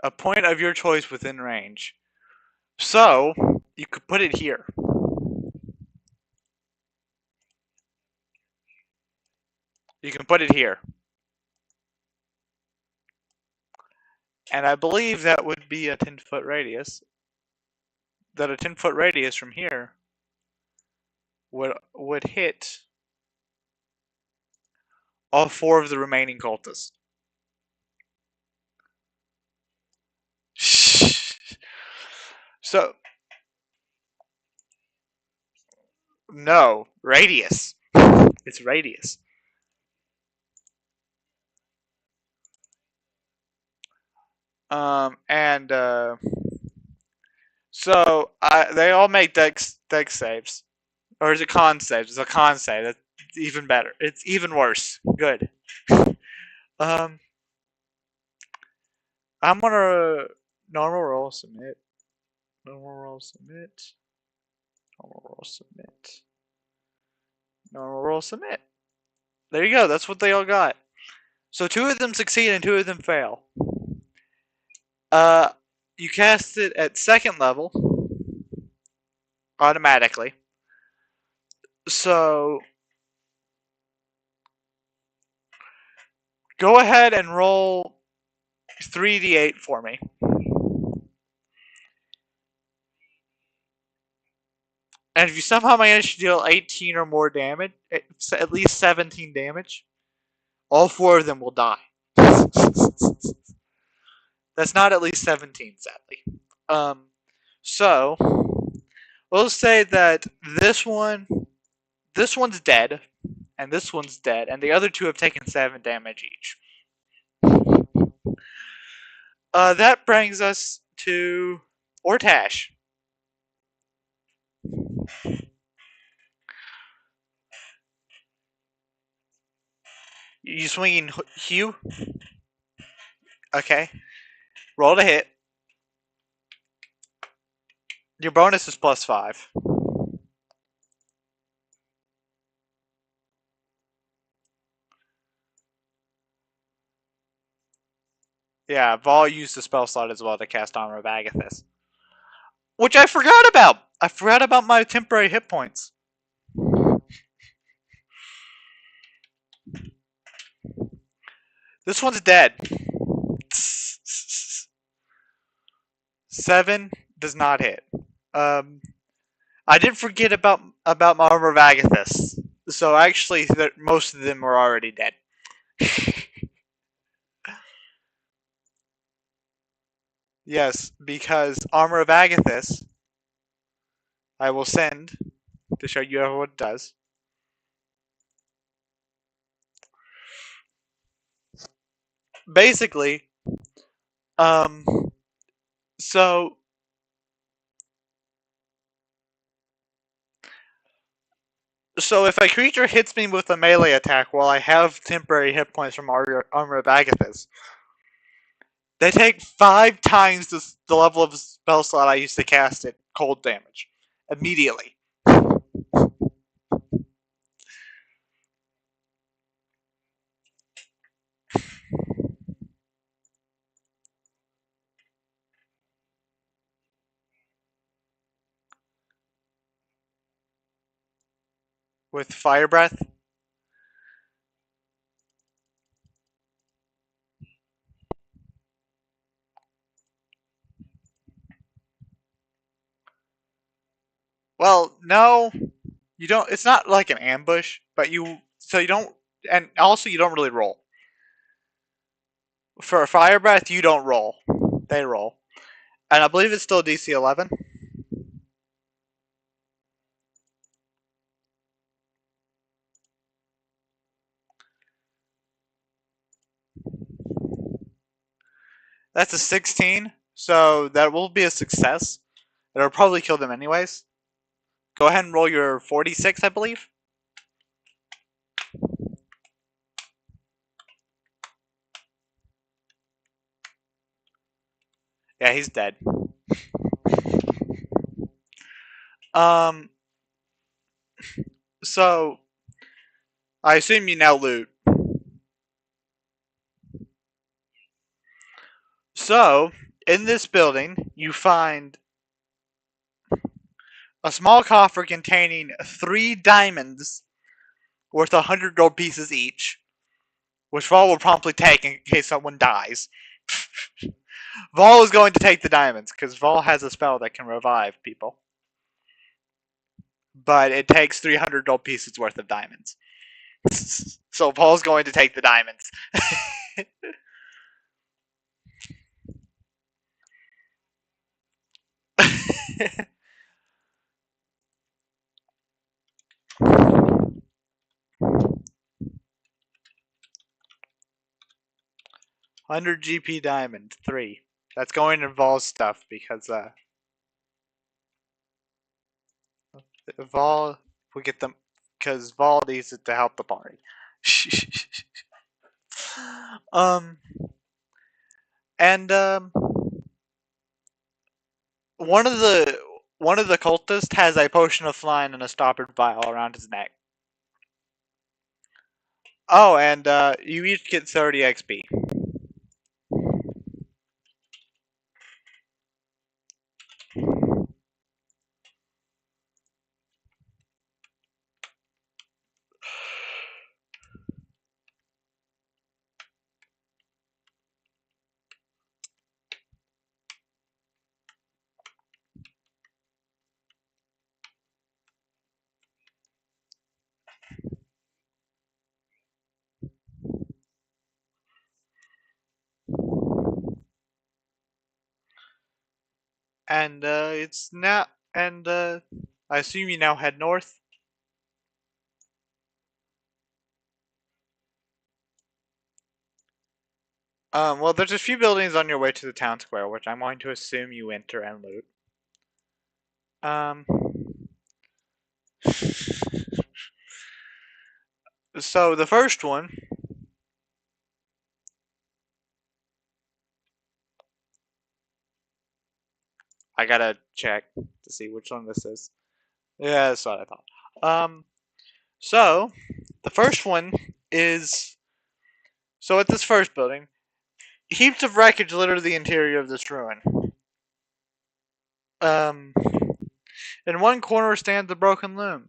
a point of your choice within range. So you could put it here. You can put it here. And I believe that would be a 10-foot radius. That a 10-foot radius from here would hit all 4 of the remaining cultists. So no radius. It's radius. And so they all make dex saves, or is it con saves? It's a con save. That's even better. It's even worse. Good. Um, I'm gonna normal roll submit. Normal roll submit. Normal roll submit. Normal roll submit. There you go. That's what they all got. So 2 of them succeed and 2 of them fail. You cast it at 2nd level automatically. So go ahead and roll 3d8 for me. And if you somehow manage to deal 18 or more damage, at least 17 damage, all 4 of them will die. That's not at least 17, sadly. So we'll say that this one's dead, and this one's dead, and the other 2 have taken 7 damage each. That brings us to Ortash. You swinging Hugh? Okay. Roll to hit. Your bonus is +5. Yeah, Vol used the spell slot as well to cast Armor of Agathis. Which I forgot about! I forgot about my temporary hit points. This one's dead. 7 does not hit. I did forget about my Armor of Agathis. So actually, most of them were already dead. Yes, because Armor of Agathis, I will send to show you what it does. Basically, so if a creature hits me with a melee attack while I have temporary hit points from Armor of Agathis, they take 5 times the level of spell slot I used to cast it cold damage immediately. With Fire Breath. Well, no, you don't. It's not like an ambush, but you don't, and also you don't really roll. For a Fire Breath, you don't roll; they roll, and I believe it's still DC 11. That's a 16, so that will be a success. It'll probably kill them anyways. Go ahead and roll your 46, I believe. Yeah, he's dead. Um. So I assume you now loot. So, in this building, you find a small coffer containing 3 diamonds worth 100 gold pieces each, which Vol will promptly take in case someone dies. Vol is going to take the diamonds, because Vol has a spell that can revive people. But it takes 300 gold pieces worth of diamonds. So Vol's going to take the diamonds. 100 GP diamond, 3. That's going to Vol's stuff, because Vol will get them, because Vol needs it to help the party. um, and one of the cultists has a potion of flying and a stoppered vial around his neck. Oh, and you each get 30 XP. And it's now, and I assume you now head north. Well, there's a few buildings on your way to the town square, which I'm going to assume you enter and loot. So the first one, I gotta check to see which one this is. Yeah, that's what I thought. So the first one is, so at this first building, heaps of wreckage litter the interior of this ruin. Um, in one corner stands a broken loom.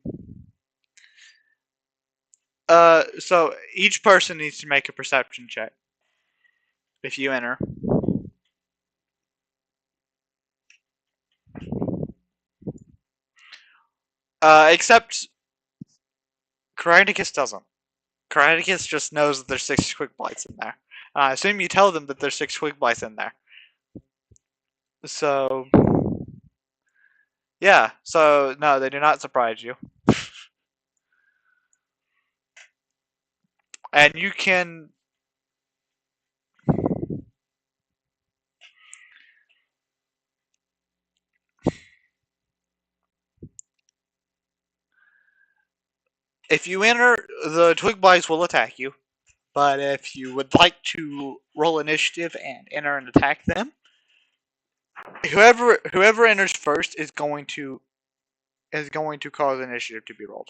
So each person needs to make a perception check if you enter. Except Karanicus doesn't. Karanicus just knows that there's 6 quick blights in there. I assume you tell them that there's 6 quick blights in there. So, yeah. So, no, they do not surprise you. And you can... If you enter, the twig blights will attack you. But if you would like to roll initiative and enter and attack them, whoever enters first is going to cause initiative to be rolled.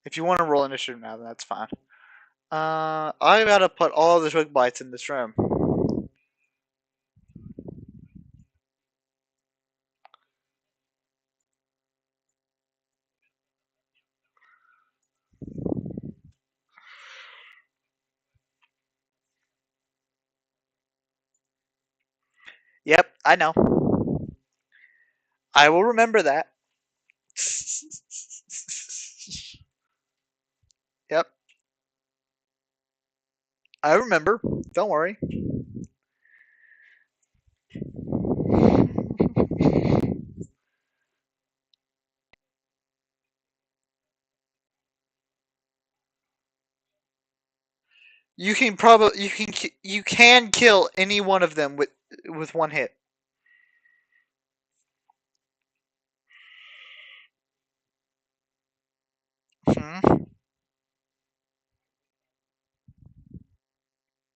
If you want to roll initiative now, then that's fine. I gotta put all the twig blights in this room. Yep, I know. I will remember that. Yep, I remember. Don't worry. You can kill any one of them with one hit. Hmm?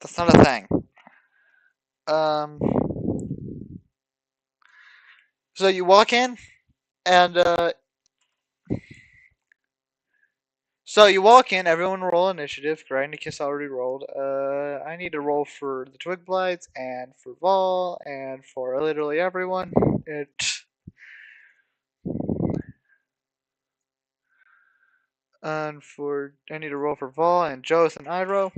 That's not a thing. Um, so you walk in, and everyone roll initiative. Grindicus already rolled. I need to roll for the Twig Blights, and for Vol, and for literally everyone. And for I need to roll for Vol and Joth and Iroh.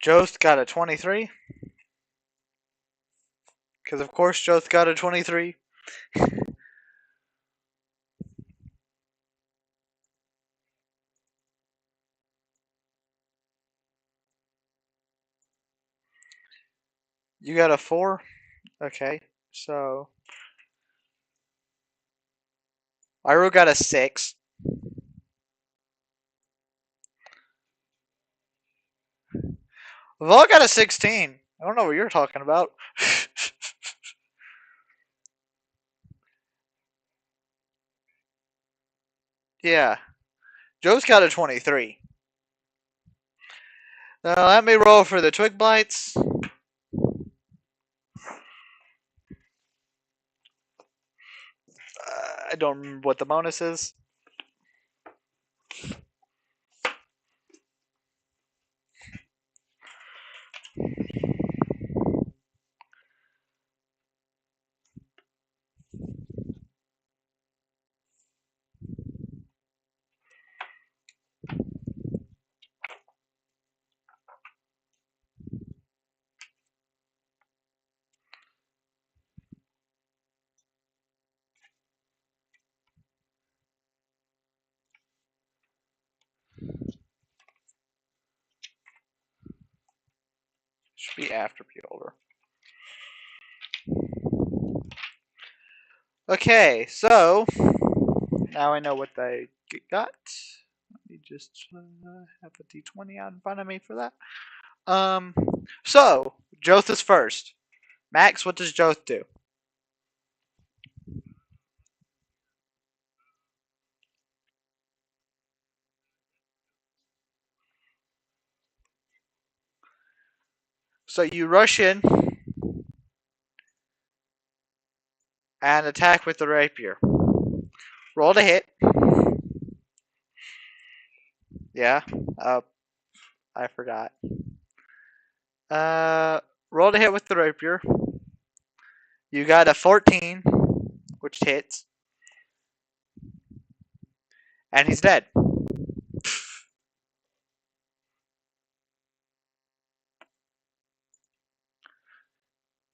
Joth got a 23. Because of course Joth got a 23. You got a 4? Okay. So Iroh got a 6. Vol got a 16. I don't know what you're talking about. Yeah. Joe's got a 23. Now let me roll for the Twig Blights. I don't remember what the bonus is. Should be after P-Holder. Okay, so now I know what they got. Let me just have a D20 out in front of me for that. So Joth is first. Max, what does Joth do? So you rush in and attack with the rapier. Roll to hit. Yeah. I forgot. Uh, roll to hit with the rapier. You got a 14, which hits, and he's dead.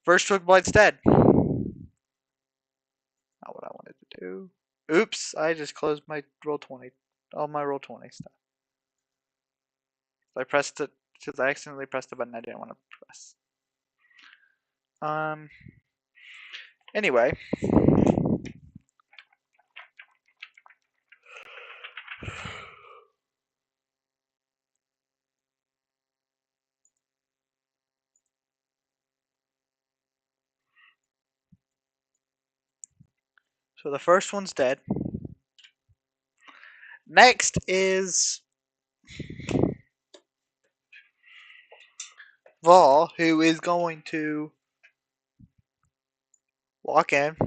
First Twig Blight's dead. Not what I wanted to do. Oops, I just closed my roll 20. All my roll 20 stuff. I pressed it because I accidentally pressed the button I didn't want to press. Anyway. So the first one's dead. Next is Vol, who is going to walk in,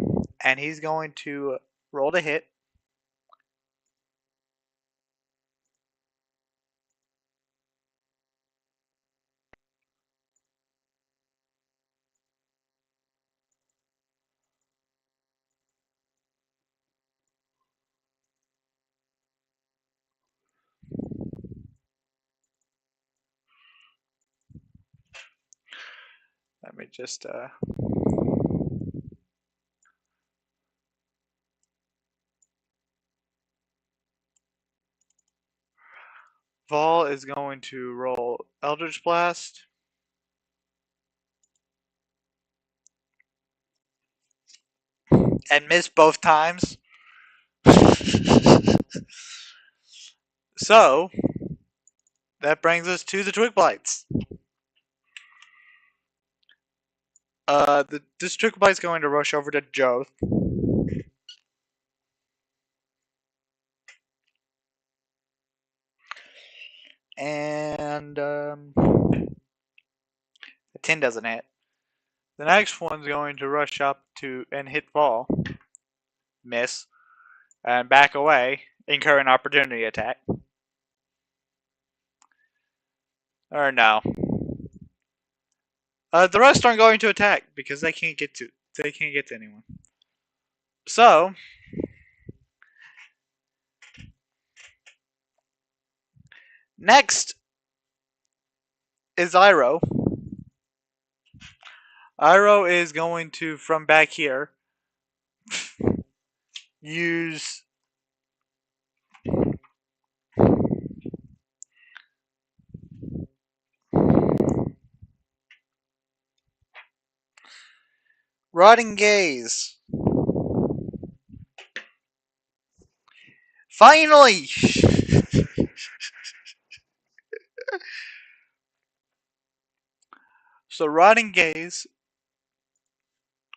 and he's going to roll to hit. Let me just Vol is going to roll Eldritch Blast. And miss both times. So, that brings us to the Twig Blights. This Twig Blight's going to rush over to Joth. And the 10 doesn't hit. The next one's going to rush up to and hit Fall. Miss. And back away. Incur an opportunity attack. Or no. The rest aren't going to attack because they can't get to anyone. So next is Iroh. Iroh is going to, from back here, use Rotting Gaze. Finally! So Rotting Gaze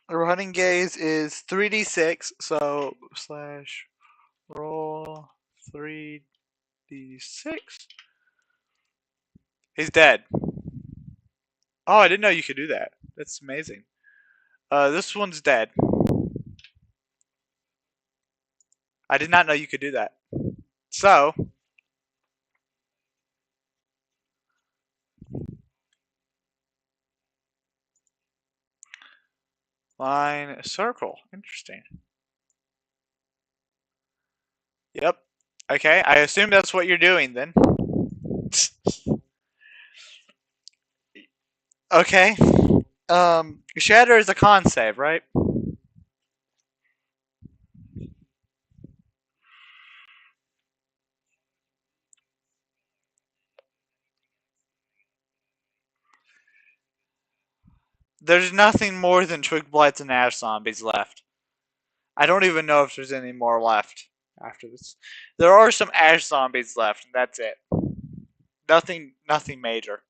is 3d6, so slash roll 3d6. He's dead. Oh, I didn't know you could do that. That's amazing. This one's dead. I did not know you could do that. So, line circle. Interesting. Yep. Okay, I assume that's what you're doing then. Okay. Shatter is a con save, right? There's nothing more than Twig Blights and Ash Zombies left. I don't even know if there's any more left after this. There are some Ash Zombies left, and that's it. Nothing major.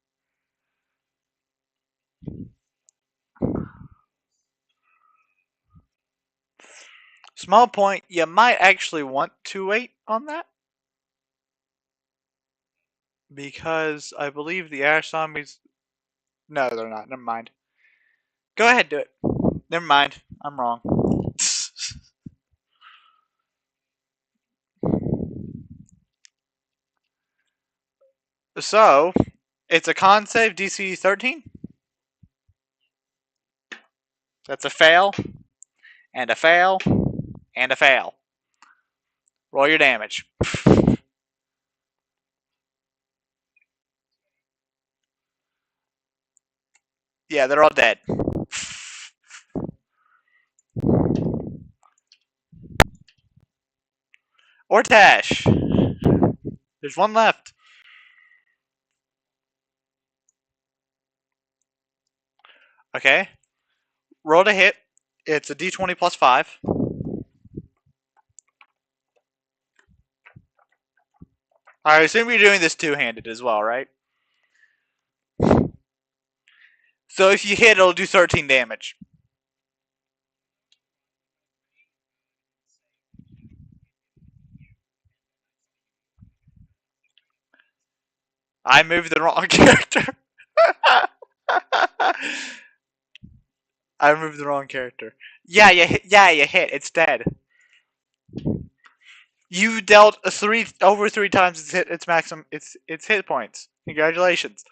Small point, you might actually want to wait on that. Because I believe the Ash Zombies... No, they're not. Never mind. Go ahead, do it. Never mind. I'm wrong. So, it's a con save, DC 13. That's a fail, and a fail, and a fail. Roll your damage. Yeah, they're all dead. Or Tash. There's one left. Okay. Roll to hit. It's a d20 plus 5. I assume you're doing this two-handed as well, right? So if you hit, it'll do 13 damage. I moved the wrong character. I moved the wrong character. Yeah, you hit. It's dead. You dealt over three times its maximum its hit points. Congratulations.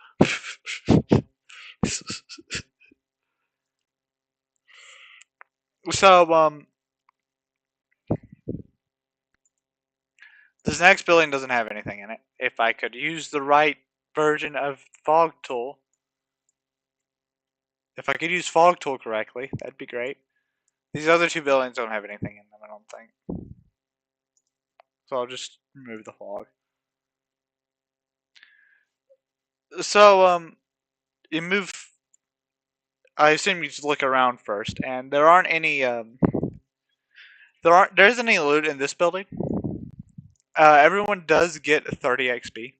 So this next building doesn't have anything in it. If I could use the right version of Fog Tool, if I could use Fog Tool correctly, that'd be great. These other two buildings don't have anything in them, I don't think. So I'll just remove the fog. So you move. I assume you just look around first, and there aren't any. There isn't any loot in this building. Everyone does get 30 XP.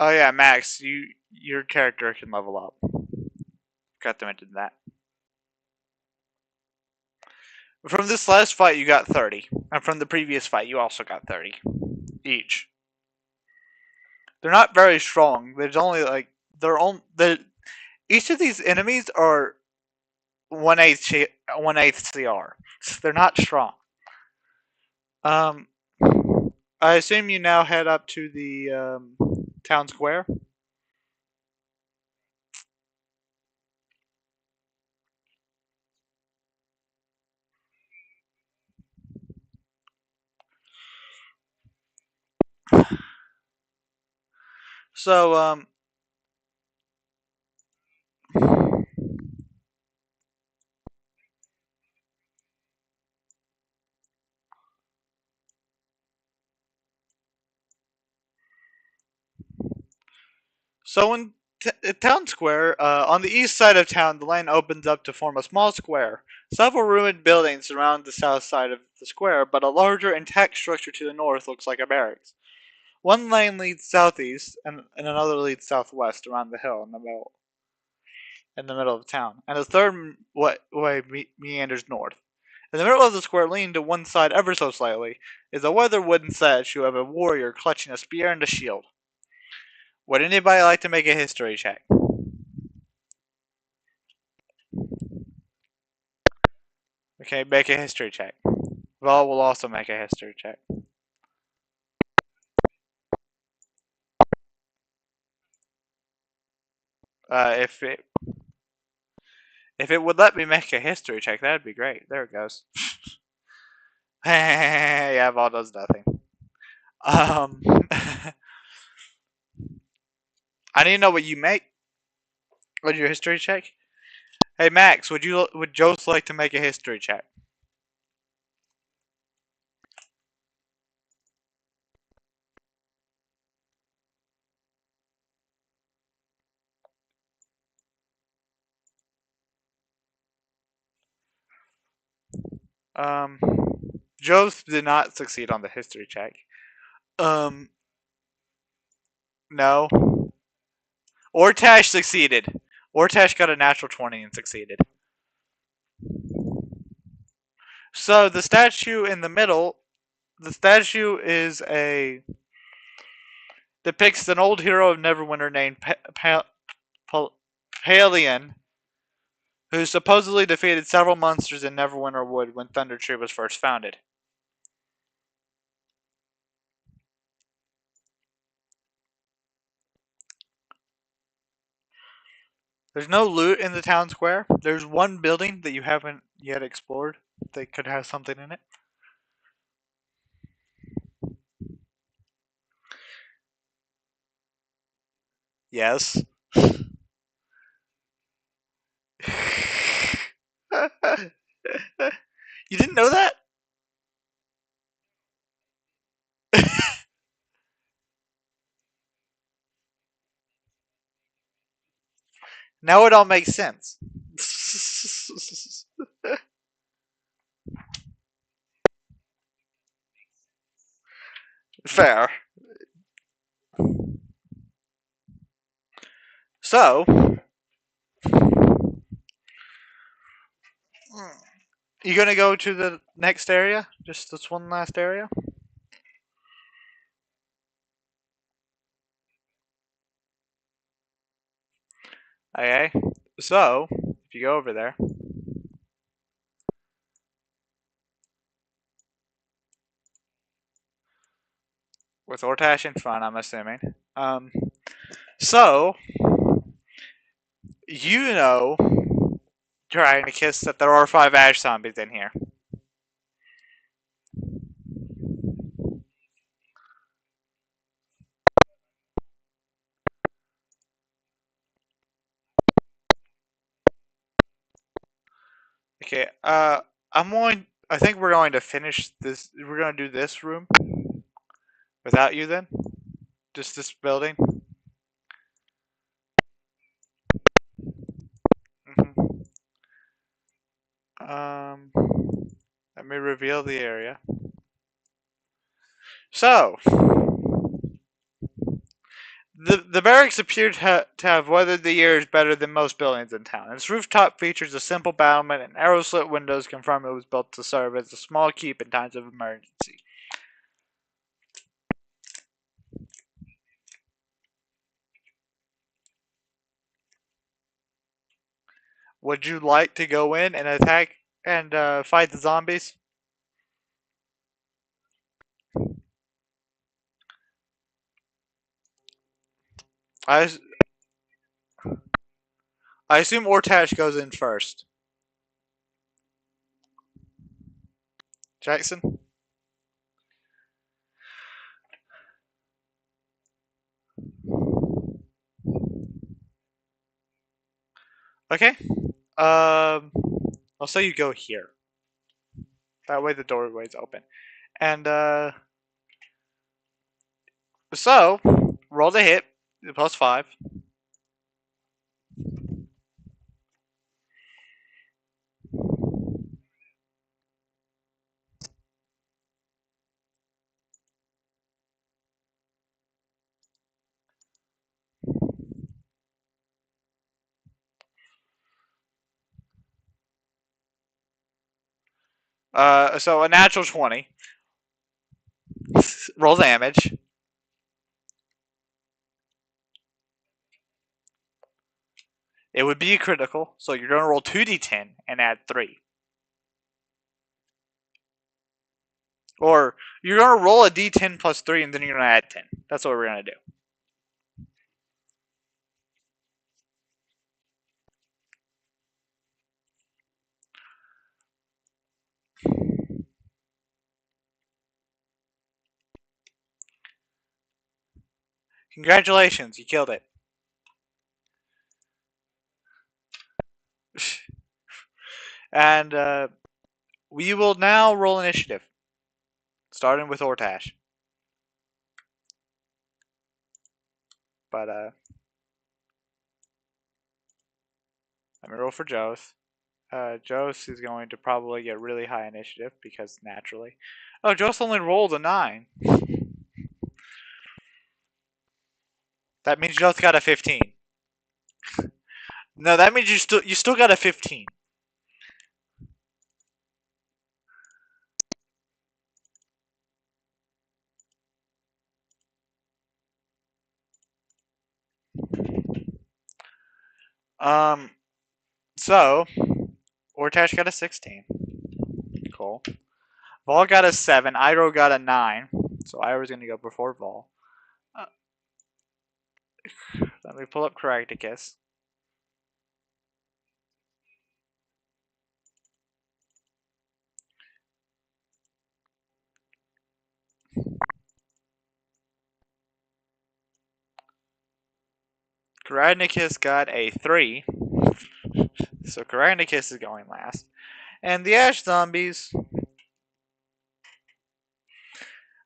Oh yeah, Max, your character can level up. Got to mention that. From this last fight, you got 30, and from the previous fight, you also got 30 each. They're not very strong. There's only like they're on the each of these enemies are 1/8 CR. They're not strong. Um, I assume you now head up to the town square. So in town square, on the east side of town, the lane opens up to form a small square. Several ruined buildings surround the south side of the square, but a larger intact structure to the north looks like a barracks. One lane leads southeast, and another leads southwest around the hill in the middle of town, and a third way meanders north. In the middle of the square, leaning to one side ever so slightly, is a weathered wooden statue of a warrior clutching a spear and a shield. Would anybody like to make a history check? Okay, make a history check. Val will also make a history check. If it would let me make a history check, that'd be great. There it goes. Yeah, Val does nothing. I need to know what you make. What's your history check? Hey Max, would Joth like to make a history check? Um, Joth did not succeed on the history check. Um, no. Ortash succeeded. Ortash got a natural 20 and succeeded. So the statue in the middle, the statue is a depicts an old hero of Neverwinter named Palian, who supposedly defeated several monsters in Neverwinter Wood when Thunder Tree was first founded. There's no loot in the town square. There's one building that you haven't yet explored that could have something in it. Yes. You didn't know that? Now it all makes sense. Fair. So, you gonna go to the next area? Just this one last area? Okay. So, if you go over there, with Ortash in front, I'm assuming. So, you know, Tyrannicus, that there are 5 ash zombies in here. Okay, I think we're going to finish this. We're going to do this room without you then? Just this building? Mm-hmm. Um, Let me reveal the area. So, The barracks appear to have weathered the years better than most buildings in town. Its rooftop features a simple battlement and arrow-slit windows confirm it was built to serve as a small keep in times of emergency. Would you like to go in and attack and fight the zombies? I, I assume Ortash goes in first. Jackson? Okay. I'll say you go here. That way the doorway's open. And, so, roll the hit, +5. So a natural 20. Roll damage. It would be a critical, so you're going to roll 2d10 and add 3. Or you're going to roll a d10 plus 3 and then you're going to add 10. That's what we're going to do. Congratulations, you killed it. And we will now roll initiative, starting with Ortash. But let me roll for Joth. Joth is going to probably get really high initiative because naturally. Oh, Joth only rolled a 9. That means Joth got a 15. No, that means you still got a 15. So Ortash got a 16. Cool. Vol got a 7. Iroh got a 9. So Iroh's gonna go before Vol. Uh, Let me pull up Caractacus. Caractacus got a 3. So Caractacus is going last. And the Ash Zombies,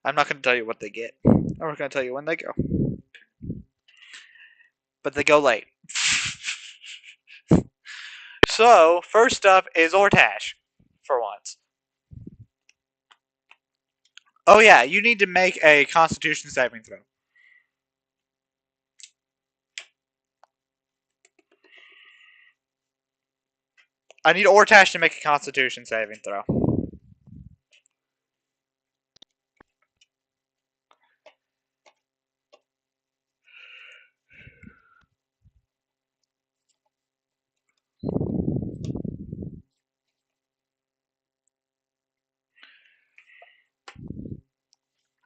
I'm not going to tell you what they get. I'm not going to tell you when they go. But they go late. So, first up is Ortash, for once. Oh yeah, you need to make a Constitution saving throw. I need Ortash to make a Constitution saving throw.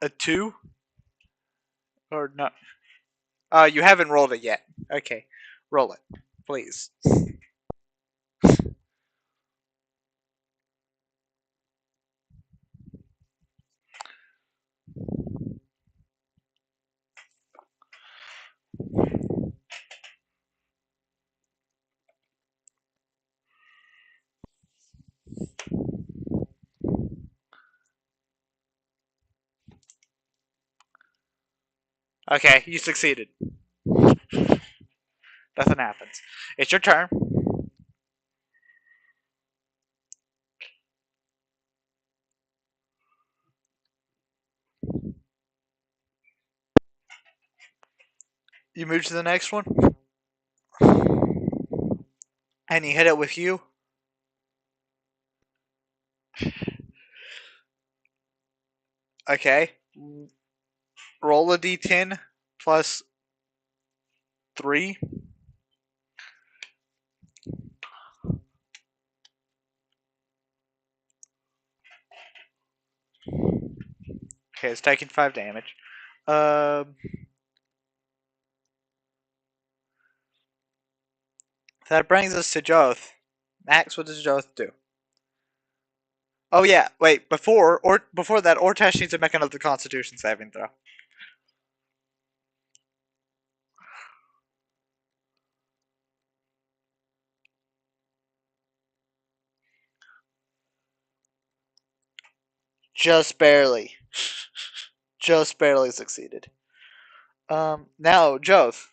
A 2? Or no? You haven't rolled it yet. Okay, roll it, please. Okay, you succeeded. Nothing happens. It's your turn. You move to the next one, and you hit it with you. Okay. Roll a d10 plus 3. Okay, it's taking 5 damage. That brings us to Joth. Max, what does Joth do? Oh yeah, wait, before that, Ortesh needs to make another Constitution saving throw. Just barely. Just barely succeeded. Now, Joth.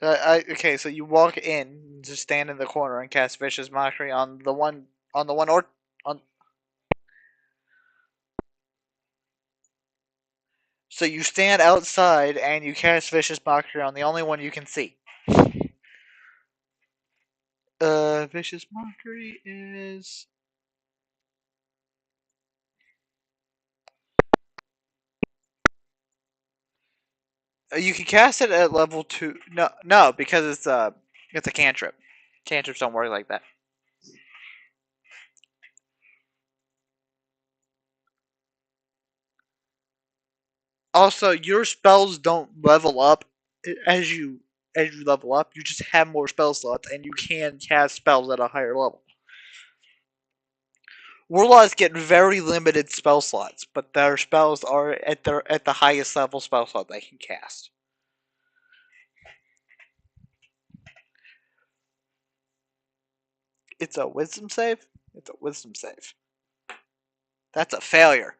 Okay, so you walk in, just stand in the corner and cast Vicious Mockery on the one or on. So you stand outside and you cast Vicious Mockery on the only one you can see. Vicious Mockery is. You can cast it at level 2. No, because it's a cantrip. Cantrips don't work like that. Also, your spells don't level up as you level up. You just have more spell slots, and you can cast spells at a higher level. Warlocks get very limited spell slots, but their spells are at the highest level spell slot they can cast. It's a wisdom save? It's a wisdom save. That's a failure.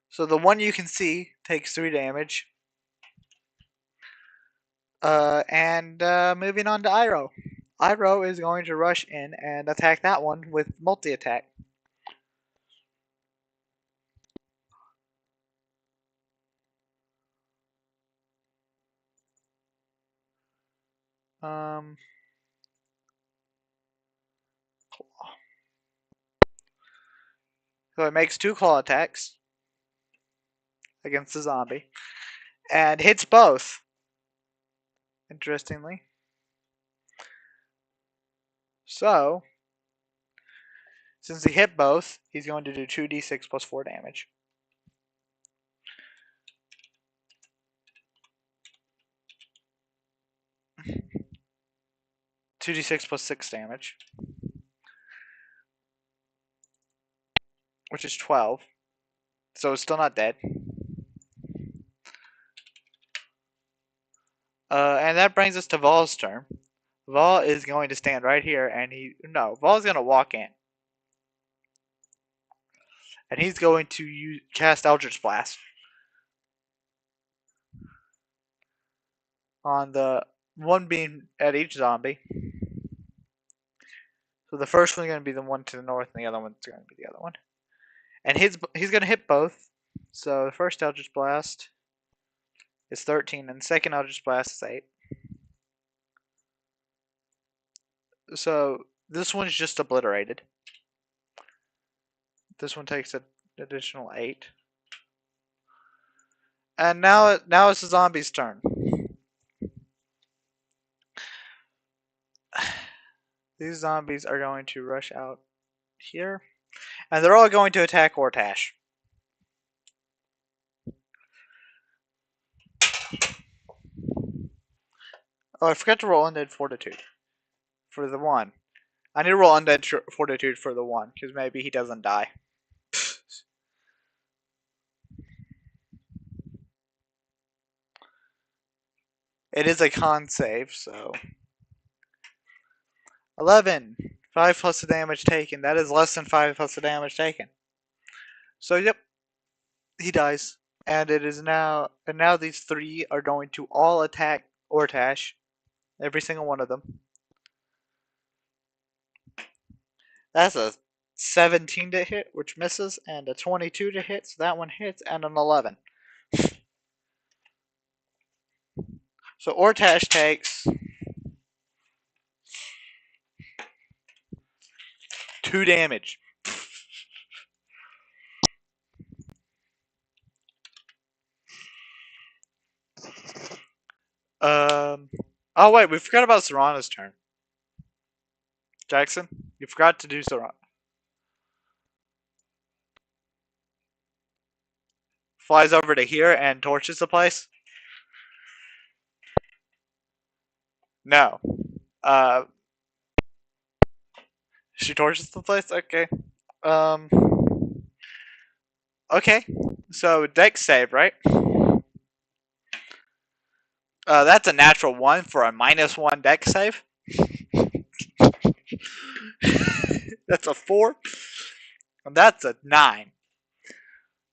So the one you can see takes 3 damage. And moving on to Iroh. Iroh is going to rush in and attack that one with multi-attack. Um, so it makes 2 claw attacks against the zombie. And hits both. Interestingly. So, since he hit both, he's going to do 2d6 plus 4 damage. Two d6 plus 6 damage, which is 12. So it's still not dead. And that brings us to Vol's turn. Vol is going to stand right here, and Vol's going to walk in. And he's going to cast Eldritch Blast on the one being at each zombie. So the first one's going to be the one to the north, and the other one's going to be the other one. And he's going to hit both. So the first Eldritch Blast is 13, and the second Eldritch Blast is 8. So this one's just obliterated. This one takes an additional 8. And now it's the zombie's turn. These zombies are going to rush out here. And they're all going to attack Ortash. Oh, I forgot to roll Undead Fortitude for the one. I need to roll Undead Fortitude for the one, because maybe he doesn't die. It is a con save, so 11. 5 plus the damage taken. That is less than 5 plus the damage taken. So, yep, he dies. And it is now, and now these 3 are going to all attack Ortash. Every single one of them. That's a 17 to hit, which misses, and a 22 to hit, so that one hits, and an 11. So Ortash takes 2 damage. Oh wait, we forgot about Serana's turn. Jackson, you forgot to do Serana. Flies over to here and torches the place. No. Uh, she torches the place. Okay. Um. Okay. So dex save, right? That's a natural 1 for a -1 dex save. That's a 4. And that's a 9.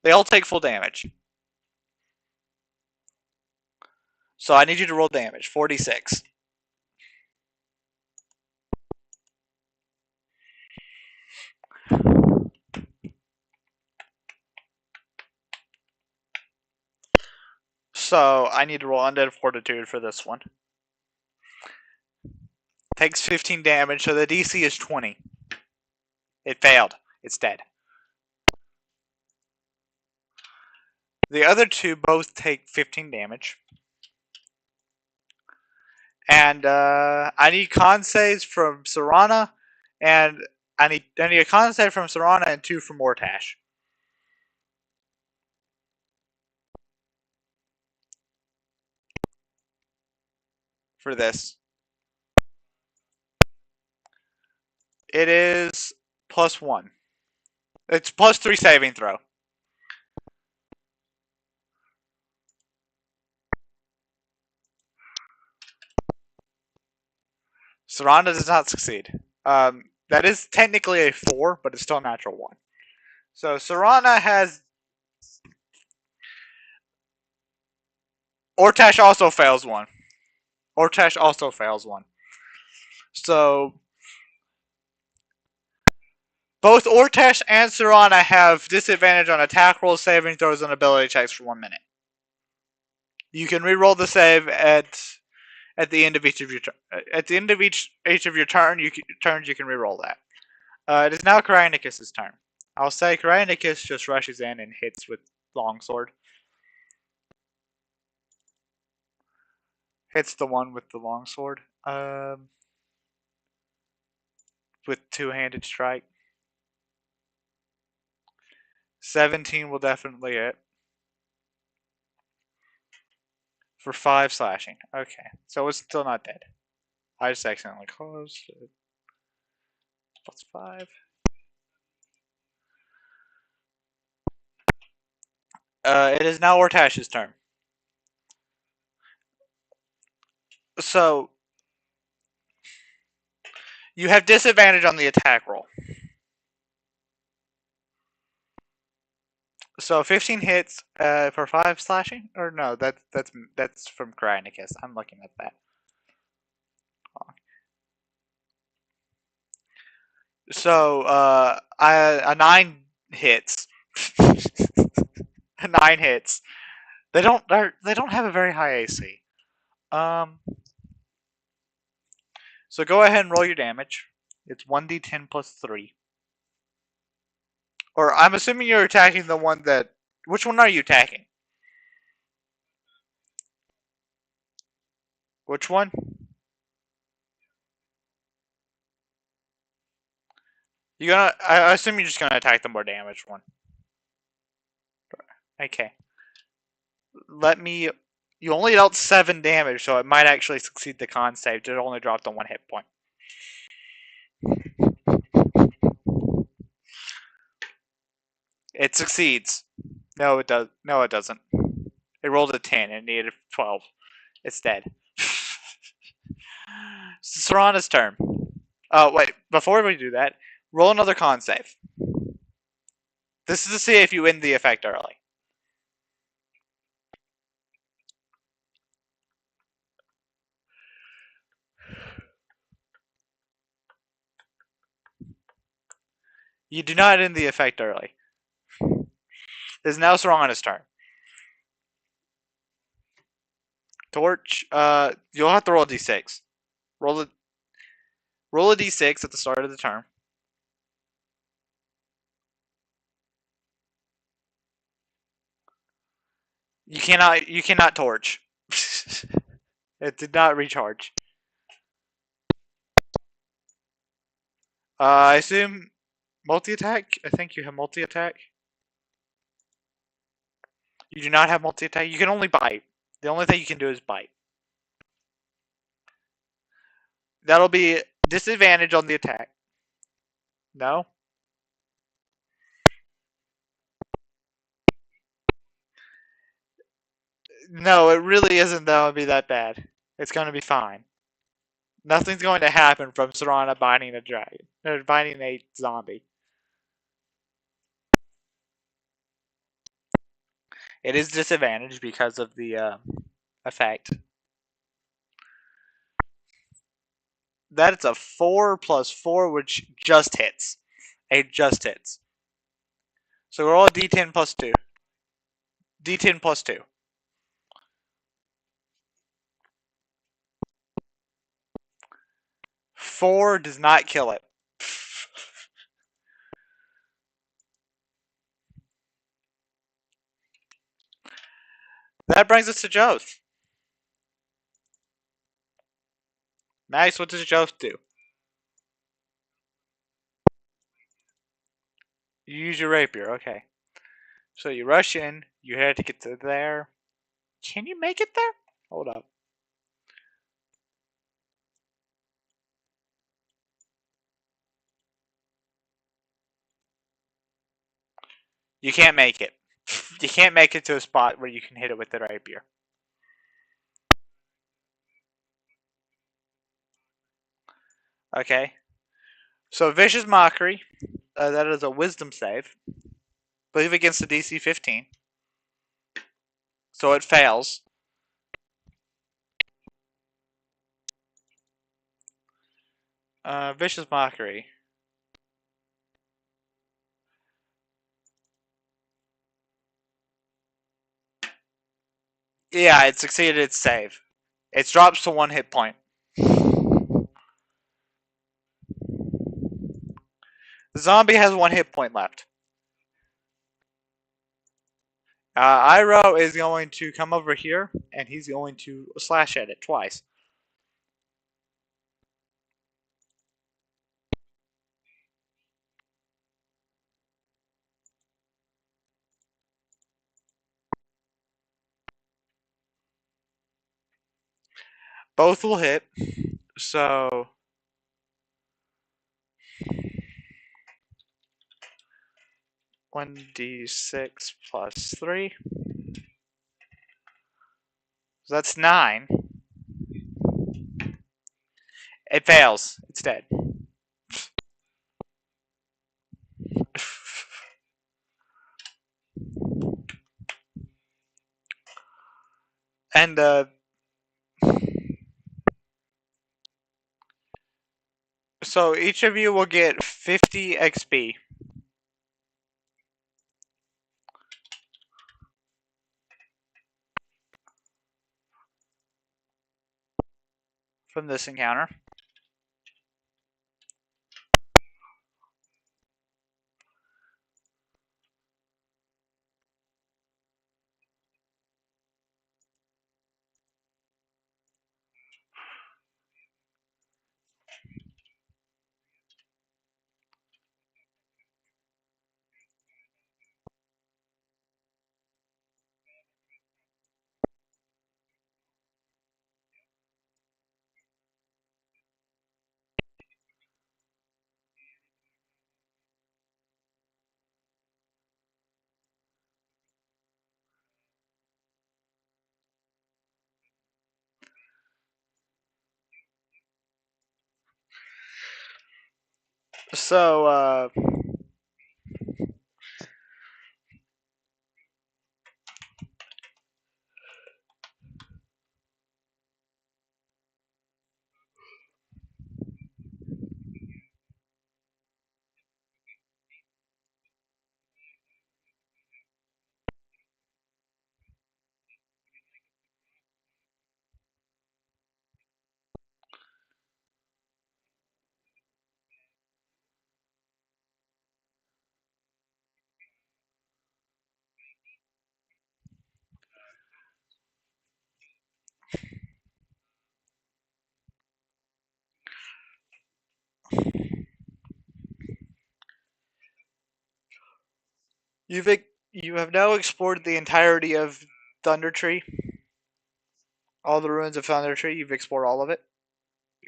They all take full damage. So I need you to roll damage. 46. So I need to roll undead fortitude for this one. Takes 15 damage, so the DC is 20. It failed. It's dead. The other 2 both take 15 damage. And I need con saves from Serana, and I need a con save from Serana and 2 from Mortash. For this. It is +1. It's +3 saving throw. Serana does not succeed. That is technically a 4, but it's still a natural 1. So Serana has... Ortash also fails 1. Ortash also fails 1. So both Ortash and Serana have disadvantage on attack rolls, saving throws, and ability checks for 1 minute. You can re-roll the save at the end of each of your at the end of each of your turns. You can re-roll that. It is now Karanicus' turn. I'll say Karanicus just rushes in and hits with longsword. Hits the one with the longsword. With two-handed strike. 17 will definitely hit. For 5 slashing. Okay, so it's still not dead. I just accidentally closed it. Plus 5. It is now Ortash's turn. So you have disadvantage on the attack roll. So 15 hits for 5 slashing? Or no, that's from Granicus. I'm looking at that. So a 9 hits. A 9 hits. They don't have a very high AC. So go ahead and roll your damage. It's 1d10 plus 3. Or I'm assuming you're attacking the one that... Which one are you attacking? Which one? I assume you're just gonna attack the more damaged one. Okay. You only dealt 7 damage, so it might actually succeed the con save. It only dropped on 1 hit point. It succeeds. No, it does. No, it doesn't. It rolled a 10 and needed 12. It's dead. Serana's turn. Wait. Before we do that, roll another con save. This is to see if you end the effect early. You do not end the effect early. It is now Serana's turn. Torch. You'll have to roll a d6. Roll a d6 at the start of the turn. You cannot torch. It did not recharge. I assume multi-attack? I think you have multi-attack. You do not have multi-attack. You can only bite. The only thing you can do is bite. That'll be disadvantage on the attack. No? No, it really isn't going to be that bad. It's going to be fine. Nothing's going to happen from Serana biting a dragon. Or biting a zombie. It is disadvantage because of the effect. That's a 4 plus 4, which just hits. It just hits. So roll a d10 plus 2. D10 plus 2. 4 does not kill it. That brings us to Joth. Nice, what does Joth do? You use your rapier, okay. So you rush in, you had to get to there. Can you make it there? Hold up. You can't make it. You can't make it to a spot where you can hit it with the rapier. Okay. So Vicious Mockery. That is a wisdom save. I believe against the DC 15. So it fails. Vicious Mockery. Yeah, it succeeded its save. It drops to 1 hit point. The zombie has 1 hit point left. Iroh is going to come over here, and he's going to slash at it twice. Both will hit. So 1d6 plus 3. So that's 9. It fails. It's dead. And so each of you will get 50 XP. From this encounter. So, you have now explored the entirety of Thunder Tree, all the ruins of Thunder Tree. You've explored all of it.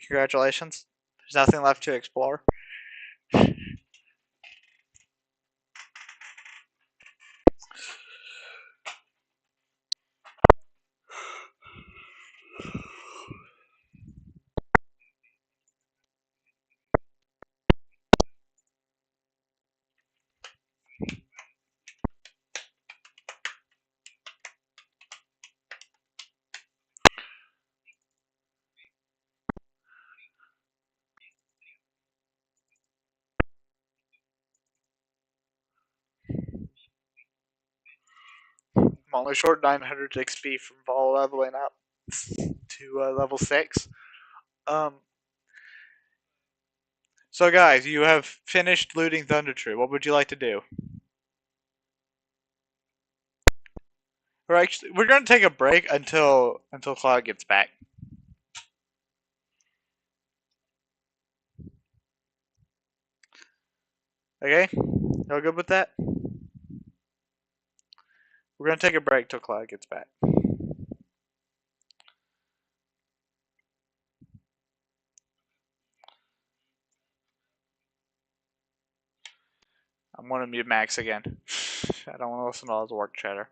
Congratulations. There's nothing left to explore. I'm only short 900 XP from all leveling up to level 6. Um, so, guys, you have finished looting Thunder Tree. What would you like to do? We're going to take a break until Cloud gets back. Okay? Y'all good with that? We're going to take a break till Cloud gets back. I'm going to mute Max again. I don't want to listen to all his work chatter.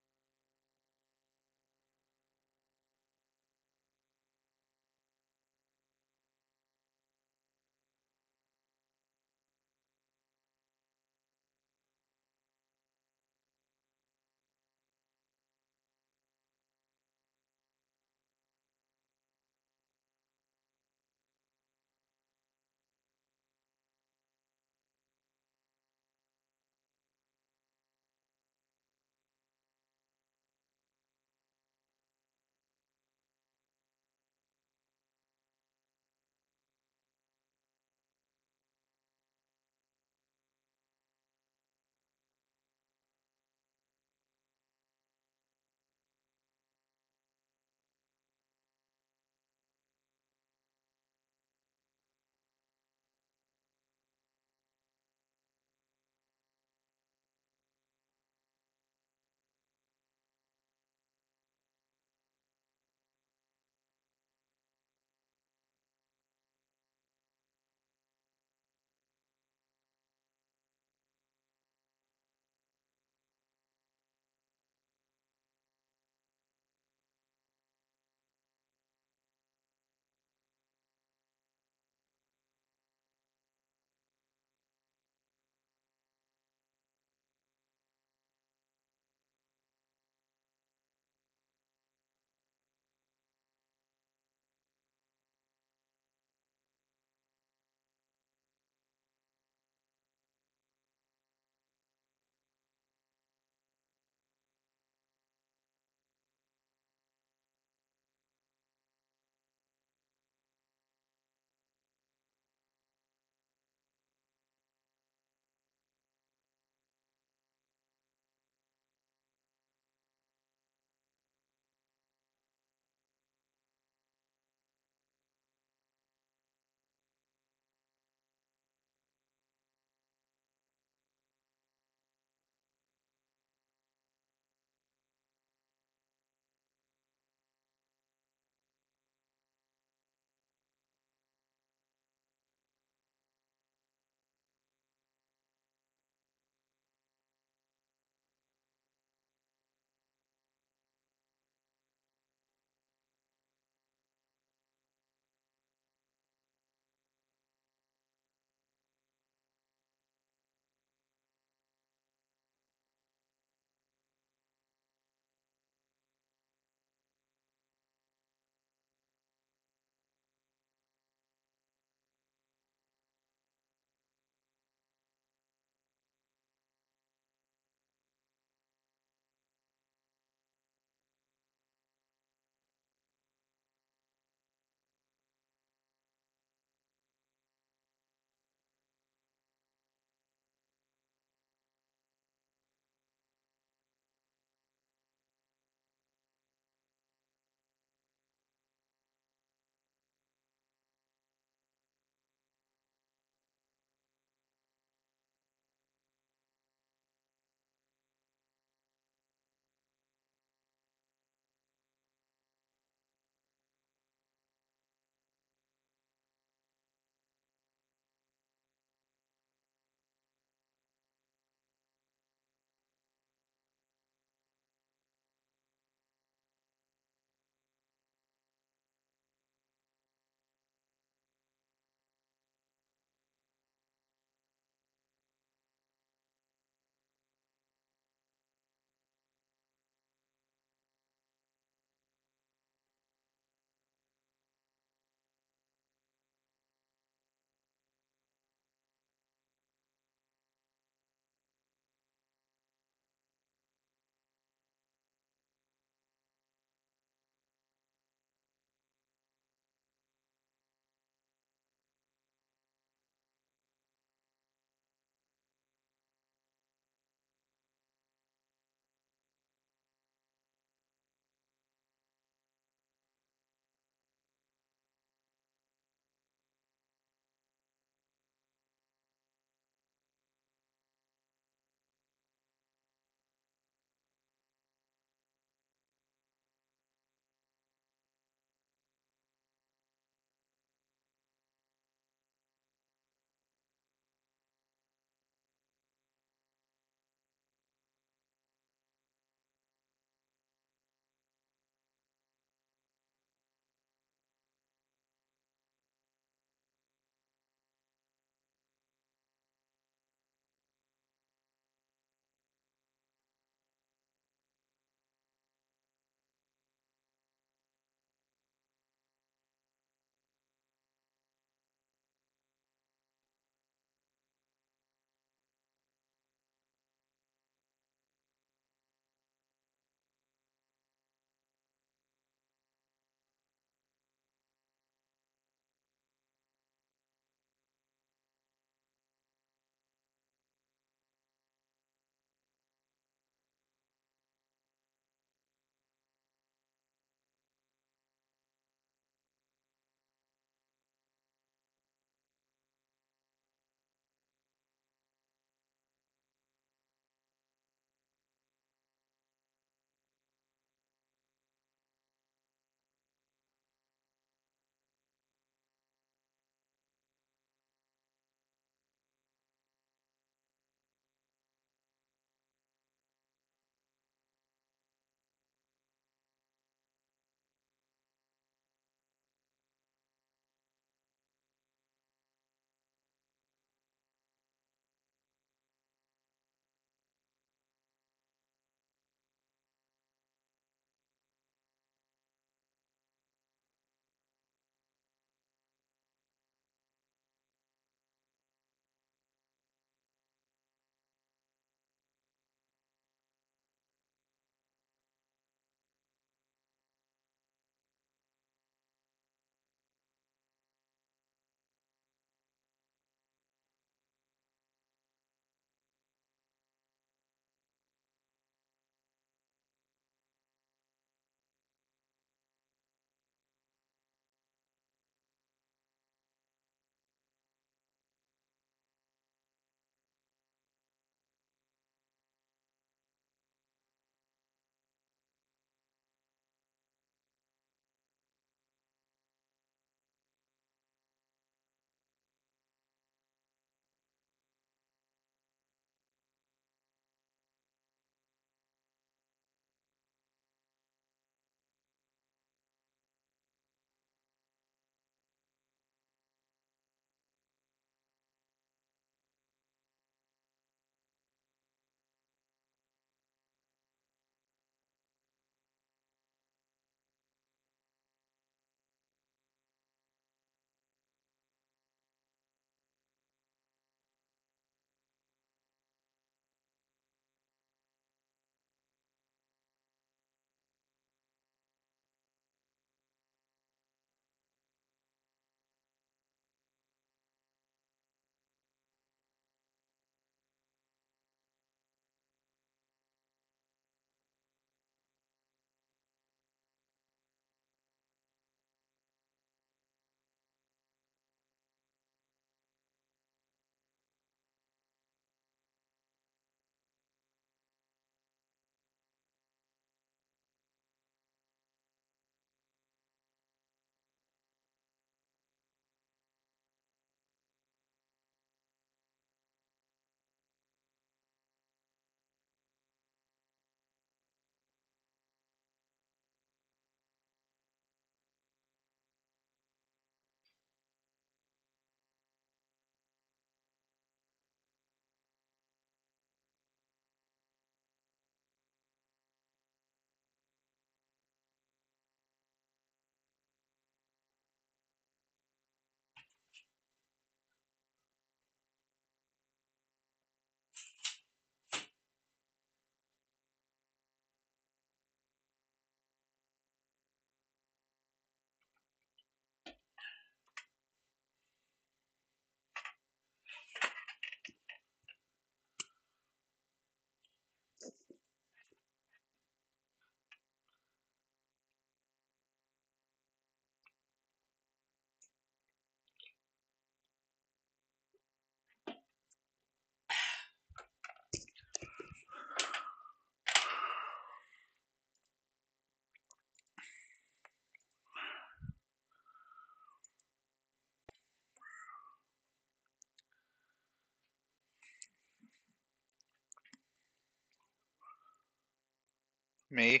Me.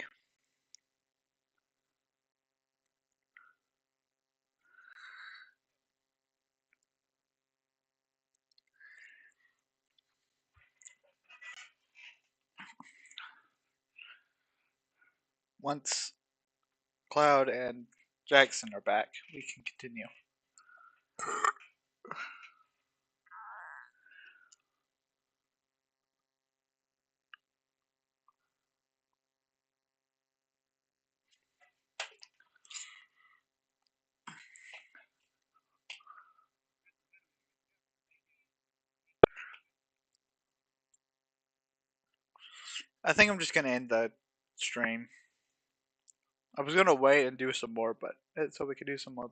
Once Cloud and Jackson are back, we can continue. I think I'm just gonna end the stream. I was gonna wait and do some more, but so we could do some more.